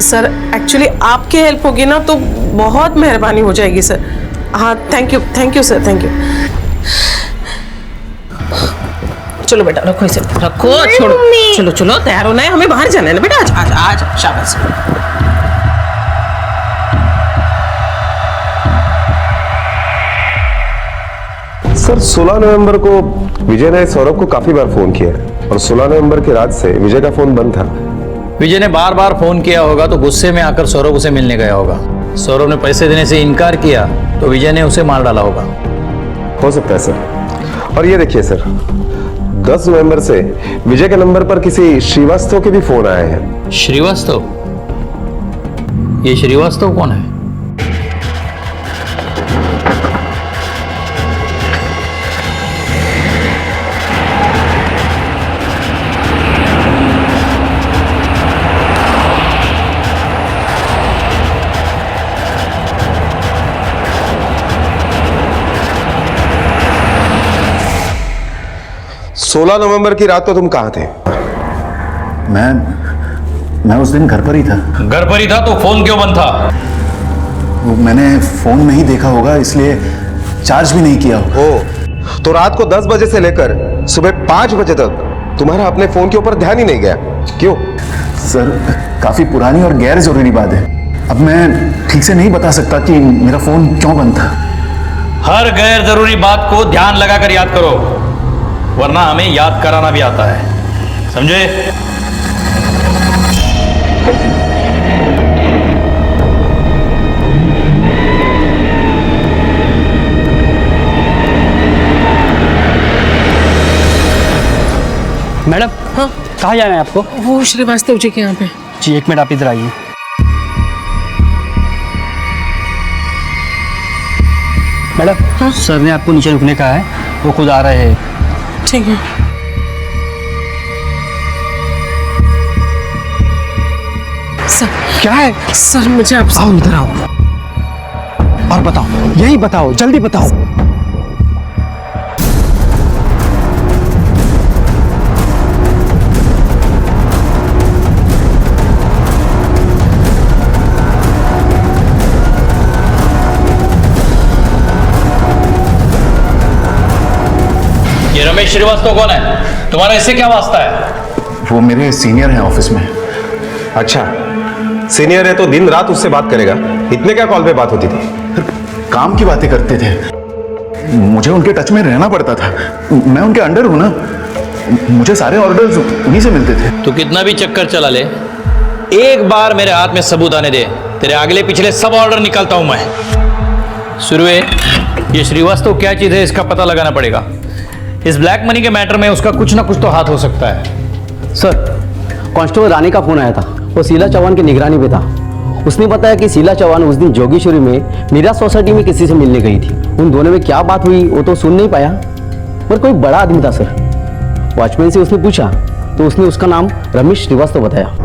सर एक्चुअली आपकी हेल्प होगी ना तो बहुत मेहरबानी हो जाएगी सर। हाँ thank you sir, thank you. चलो बेटा रखो इसे, रखो, छोड़ो। चलो चलो तैयार होना है, हमें बाहर जाना है ना बेटा। आज शाबाश। सर 16 नवंबर को विजय ने सौरभ को काफी बार फोन किया और 16 नवंबर की रात से विजय का फोन बंद था। विजय ने बार बार फोन किया होगा तो गुस्से में आकर सौरभ उसे मिलने गया होगा। सौरभ ने पैसे देने से इनकार किया तो विजय ने उसे मार डाला होगा। हो सकता है सर। और ये देखिए सर, 10 नवंबर से विजय के नंबर पर किसी श्रीवास्तव के भी फोन आए हैं। श्रीवास्तव? ये श्रीवास्तव कौन है? सोलह नवंबर की रात को तुम कहां थे? मैं उस दिन घर पर ही था। घर पर ही था तो फोन क्यों बंद था? मैंने फोन नहीं देखा होगा इसलिए चार्ज भी नहीं किया होगा। ओ, तो रात को 10 बजे से लेकर सुबह 5 बजे तक तुम्हारा अपने फोन के ऊपर ध्यान ही नहीं गया, क्यों? सर काफी पुरानी और गैर जरूरी बात है। अब मैं ठीक से नहीं बता सकता कि मेरा फोन क्यों बंद था। हर गैर जरूरी बात को ध्यान लगाकर याद करो, वरना हमें याद कराना भी आता है, समझे? मैडम हाँ कहाँ जाना है आपको? वो श्रीवास्तव जी के यहाँ पे। जी 1 मिनट आप इधर आइए। मैडम हाँ? सर ने आपको नीचे रुकने का है, वो खुद आ रहे हैं। ठीक है। सर क्या है? सर मुझे आपसे आओ इधर आओ और बताओ, यही बताओ, जल्दी बताओ। ये रमेश श्रीवास्तव कौन है? तुम्हारा इससे क्या वास्ता है? वो मेरे सीनियर हैं ऑफिस में। अच्छा, सीनियर है तो दिन रात उससे बात करेगा? इतने क्या कॉल पे बात होती थी? काम की बातें करते थे, मुझे उनके टच में रहना पड़ता था। मैं उनके अंडर हूं ना, मुझे सारे ऑर्डर्स उन्हीं से मिलते थे। तू कितना भी चक्कर चला ले, एक बार मेरे हाथ में सबूत आने दे, तेरे अगले पिछले सब ऑर्डर निकालता हूं मैं। सुरवे, ये श्रीवास्तव क्या चीज है इसका पता लगाना पड़ेगा। इस ब्लैक मनी के मैटर में उसका कुछ ना कुछ तो हाथ हो सकता है। सर, कांस्टेबल रानी का फोन आया था, वो शीला चौहान की निगरानी पे था। उसने बताया कि शीला चौहान उस दिन जोगेश्वरी में मीरा सोसाइटी में किसी से मिलने गई थी। उन दोनों में क्या बात हुई वो तो सुन नहीं पाया, पर कोई बड़ा आदमी था सर। वॉचमैन से उसने पूछा तो उसने उसका नाम रमेश श्रीवास्तव बताया।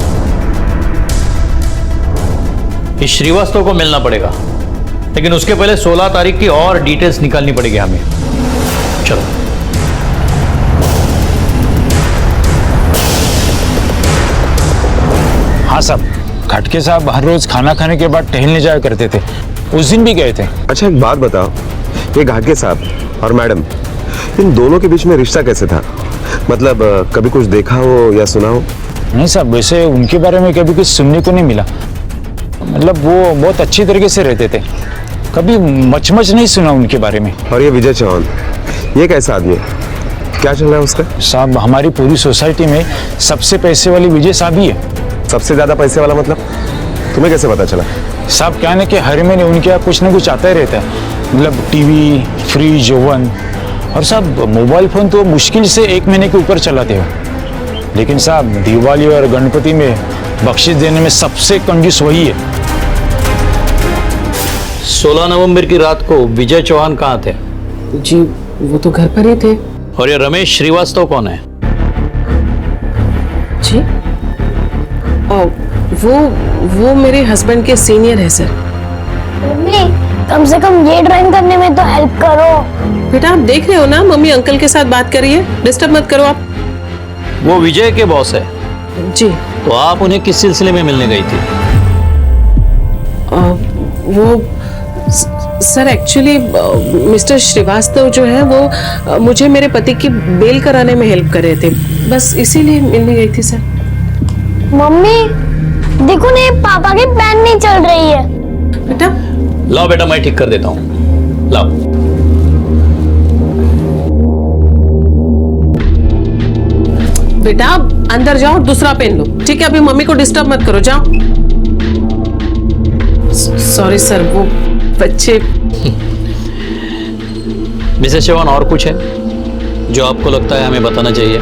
इस श्रीवास्तव को मिलना पड़ेगा, लेकिन उसके पहले 16 तारीख की और डिटेल्स निकालनी पड़ेगी हमें। चलो। हाँ साहब, खटके साहब हर रोज खाना खाने के बाद टहलने जाया करते थे, उस दिन भी गए थे। अच्छा एक बात बताओ, ये घाटगे साहब और मैडम, इन दोनों के बीच में रिश्ता कैसे था? मतलब कभी कुछ देखा हो या सुना हो? नहीं साहब, वैसे उनके बारे में कभी कुछ सुनने को नहीं मिला। मतलब वो बहुत अच्छी तरीके से रहते थे, कभी मच नहीं सुना उनके बारे में। और ये विजय चौहान, ये कैसा आदमी है? क्या चल रहा है उसका? साहब, हमारी पूरी सोसाइटी में सबसे पैसे वाले विजय साहब ही है। सबसे ज्यादा पैसे वाला मतलब? तुम्हें कैसे पता चला? साहब क्या है कि हर महीने उनके यहाँ कुछ ना कुछ आता ही रहता है, मतलब टीवी, फ्रिज, ओवन। और साहब मोबाइल फोन तो मुश्किल से 1 महीने के ऊपर चलाते हो, लेकिन साहब दिवाली और गणपति में बख्शीश देने में सबसे कंजूस वही है। 16 नवंबर की रात को विजय चौहान कहाँ थे? जी वो तो घर पर ही थे। और ये रमेश श्रीवास्तव कौन है? जी वो मेरे हस्बैंड के सीनियर है सर। मम्मी, कम से कम ये ड्राइंग करने में तो हेल्प करो। बेटा आप देख रहे हो ना, मम्मी अंकल के साथ बात कर रही है, डिस्टर्ब मत करो आप। वो विजय के बॉस है? जी। तो आप उन्हें किस सिलसिले में मिलने गई थी? वो सर एक्चुअली मिस्टर श्रीवास्तव जो है वो मुझे मेरे पति की बेल कराने में हेल्प कर रहे थे, बस इसीलिए मिलने गई थी सर। मम्मी देखो ना, पापा की पेन नहीं चल रही है। बेटा लाओ बेटा, मैं ठीक कर देता हूँ, लाओ। बेटा अंदर जाओ, दूसरा पेन लो, ठीक है? अभी मम्मी को डिस्टर्ब मत करो, जाओ। सॉरी सर, वो बच्चे। मिसेस चौहान, और कुछ है जो आपको लगता है हमें बताना चाहिए?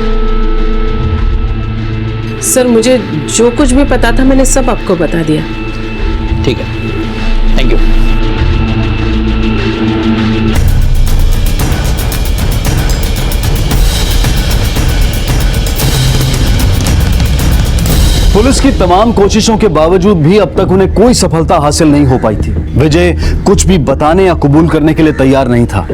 सर मुझे जो कुछ भी पता था मैंने सब आपको बता दिया। ठीक है, थैंक यू। पुलिस की तमाम कोशिशों के बावजूद भी अब तक उन्हें कोई सफलता हासिल नहीं हो पाई थी। विजय कुछ भी बताने या कबूल करने के लिए तैयार नहीं था,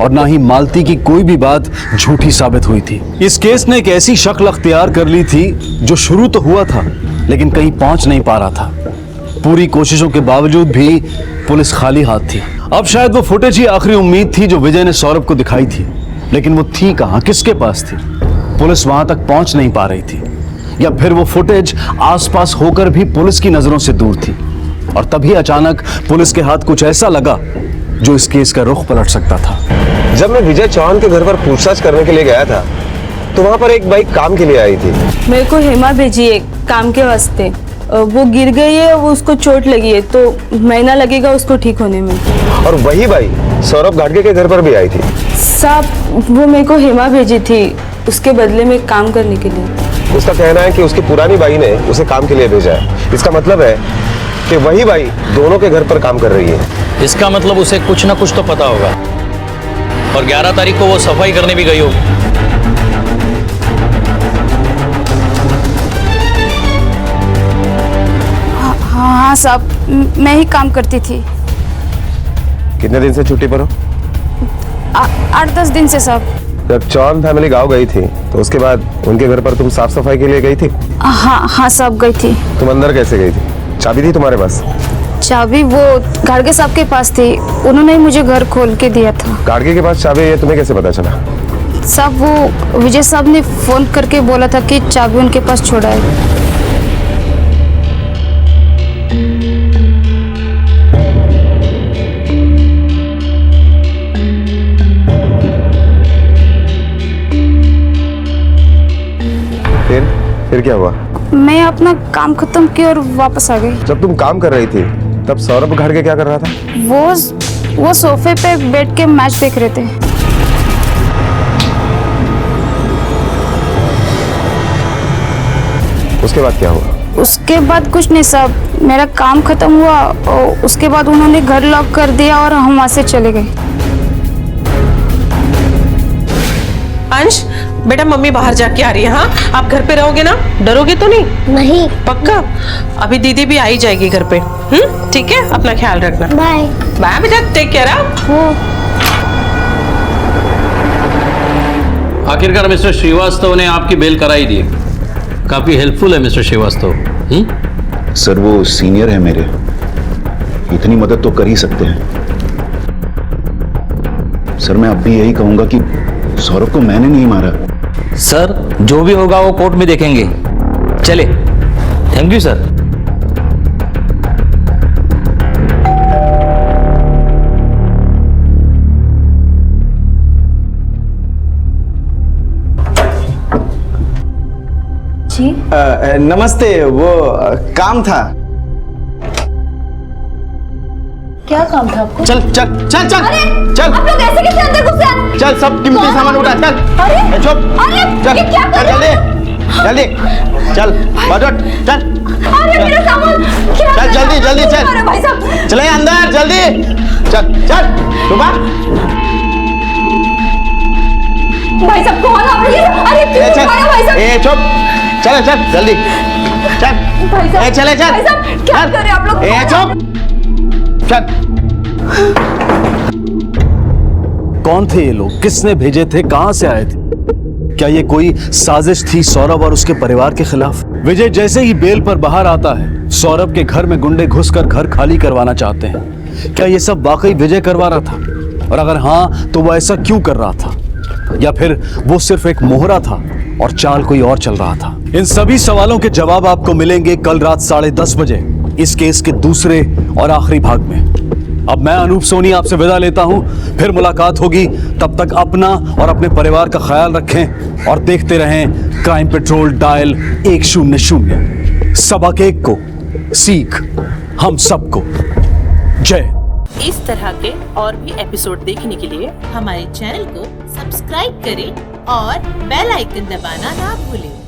और ना ही मालती की कोई भी बात झूठी साबित हुई थी। इस केस ने एक ऐसी शक्ल अख्तियार कर ली थी जो शुरू तो हुआ था लेकिन कहीं पहुंच नहीं पा रहा था। पूरी कोशिशों के बावजूद भी पुलिस खाली हाथ थी। अब शायद वो फुटेज ही आखिरी उम्मीद थी जो विजय ने सौरभ को दिखाई थी, लेकिन वो थी कहां, किसके पास थी? पुलिस वहां तक पहुंच नहीं पा रही थी, या फिर वो फुटेज आसपास होकर भी पुलिस की नजरों से दूर थी। और तभी अचानक पुलिस के हाथ कुछ ऐसा लगा जो इस केस का रुख पलट सकता था। जब मैं विजय चौहान के घर पर पूछताछ करने के लिए गया था तो वहां पर एक बाइक काम के लिए आई थी। मेरे को हेमा भेजी है काम के वास्ते, वो गिर गई है, वो उसको चोट लगी है, तो महीना लगेगा उसको ठीक होने में। और वही बाइक सौरभ घाटगे के घर पर भी आई थी। साहब वो मेरे को हेमा भेजी थी उसके बदले में काम करने के लिए। उसका कहना है कि उसकी पुरानी बाई ने उसे काम के लिए भेजा है। इसका मतलब है कि वही बाई दोनों के घर पर काम कर रही है। इसका मतलब उसे कुछ ना कुछ तो पता होगा, और 11 तारीख को वो सफाई करने भी गई होगी। हाँ साहब, मैं ही काम करती थी। कितने दिन से छुट्टी पर हो? 8-10 दिन से साहब। जब चौहान फैमिली गांव गई थी तो उसके बाद उनके घर पर तुम साफ सफाई के लिए गई थी? हाँ साहब गई थी। तुम अंदर कैसे गई थी? चाबी थी तुम्हारे पास? चाबी वो गाड़गे साहब के पास थी, उन्होंने ही मुझे घर खोल के दिया था। गाड़गे के पास चाबी है, तुम्हें कैसे पता चला? साहब वो विजय साहब ने फ़ोन करके बोला था कि चाबी उनके पास छोड़ा है। फिर क्या हुआ? मैं अपना काम खत्म किया और वापस आ गई। जब तुम काम कर रही थी तब सौरभ घर के क्या कर रहा था? वो सोफे पे बैठ के मैच देख रहे थे। उसके बाद क्या हुआ? उसके बाद कुछ नहीं साहब, मेरा काम खत्म हुआ और उसके बाद उन्होंने घर लॉक कर दिया और हम वहाँ से चले गए। अंश बेटा, मम्मी बाहर जाके आ रही है। हाँ, आप घर पे रहोगे ना? डरोगे तो नहीं? नहीं। पक्का? अभी दीदी भी आई जाएगी घर पे। ठीक है, अपना ख्याल रखना। बाय बाय बेटा, टेक केयर। आखिरकार मिस्टर श्रीवास्तव ने आपकी बेल कराई दी। काफी हेल्पफुल है मिस्टर श्रीवास्तव। सर वो सीनियर है मेरे, इतनी मदद तो कर ही सकते हैं। सर मैं अब भी यही कहूंगा कि सौरभ को मैंने नहीं मारा। सर जो भी होगा वो कोर्ट में देखेंगे। चले, थैंक यू सर। जी नमस्ते, वो काम था। क्या काम था आपको? चल चल चल चल चल। आप लोग ऐसे कैसे अंदर घुस गए? चल, सब कीमती सामान उठा। चल अरे चुप। अरे ये क्या कर रहे हो? जल्दी चल, बाजोट चल। अरे मेरा सामान क्या? चल जल्दी जल्दी चल। अरे भाई साहब चले अंदर जल्दी। चल चल सुबह। भाई साहब कौन आप लोग? अरे क्यों मारा भाई साहब? ए चुप, चल चल जल्दी चल। भाई साहब चले चल। भाई साहब क्या कर रहे हैं आप लोग? ए चुप चल। कौन थे ये लोग? किसने भेजे थे? कहां से आए थे? क्या ये कोई साजिश थी सौरभ और उसके परिवार के खिलाफ? विजय जैसे ही बेल पर बाहर आता है, सौरभ के घर में गुंडे घुसकर घर खाली करवाना चाहते हैं। क्या ये सब वाकई विजय करवा रहा था? और अगर हाँ तो वो ऐसा क्यों कर रहा था? या फिर वो सिर्फ एक मोहरा था और चाल कोई और चल रहा था? इन सभी सवालों के जवाब आपको मिलेंगे कल रात 10:30 बजे इस केस के दूसरे और आखिरी भाग में। अब मैं अनूप सोनी आपसे विदा लेता हूं, फिर मुलाकात होगी। तब तक अपना और अपने परिवार का ख्याल रखें और देखते रहें क्राइम पेट्रोल डायल 100। सबक एक को सीख हम सबको। जय। इस तरह के और भी एपिसोड देखने के लिए हमारे चैनल को सब्सक्राइब करें और बेल आइकन दबाना ना भूलें।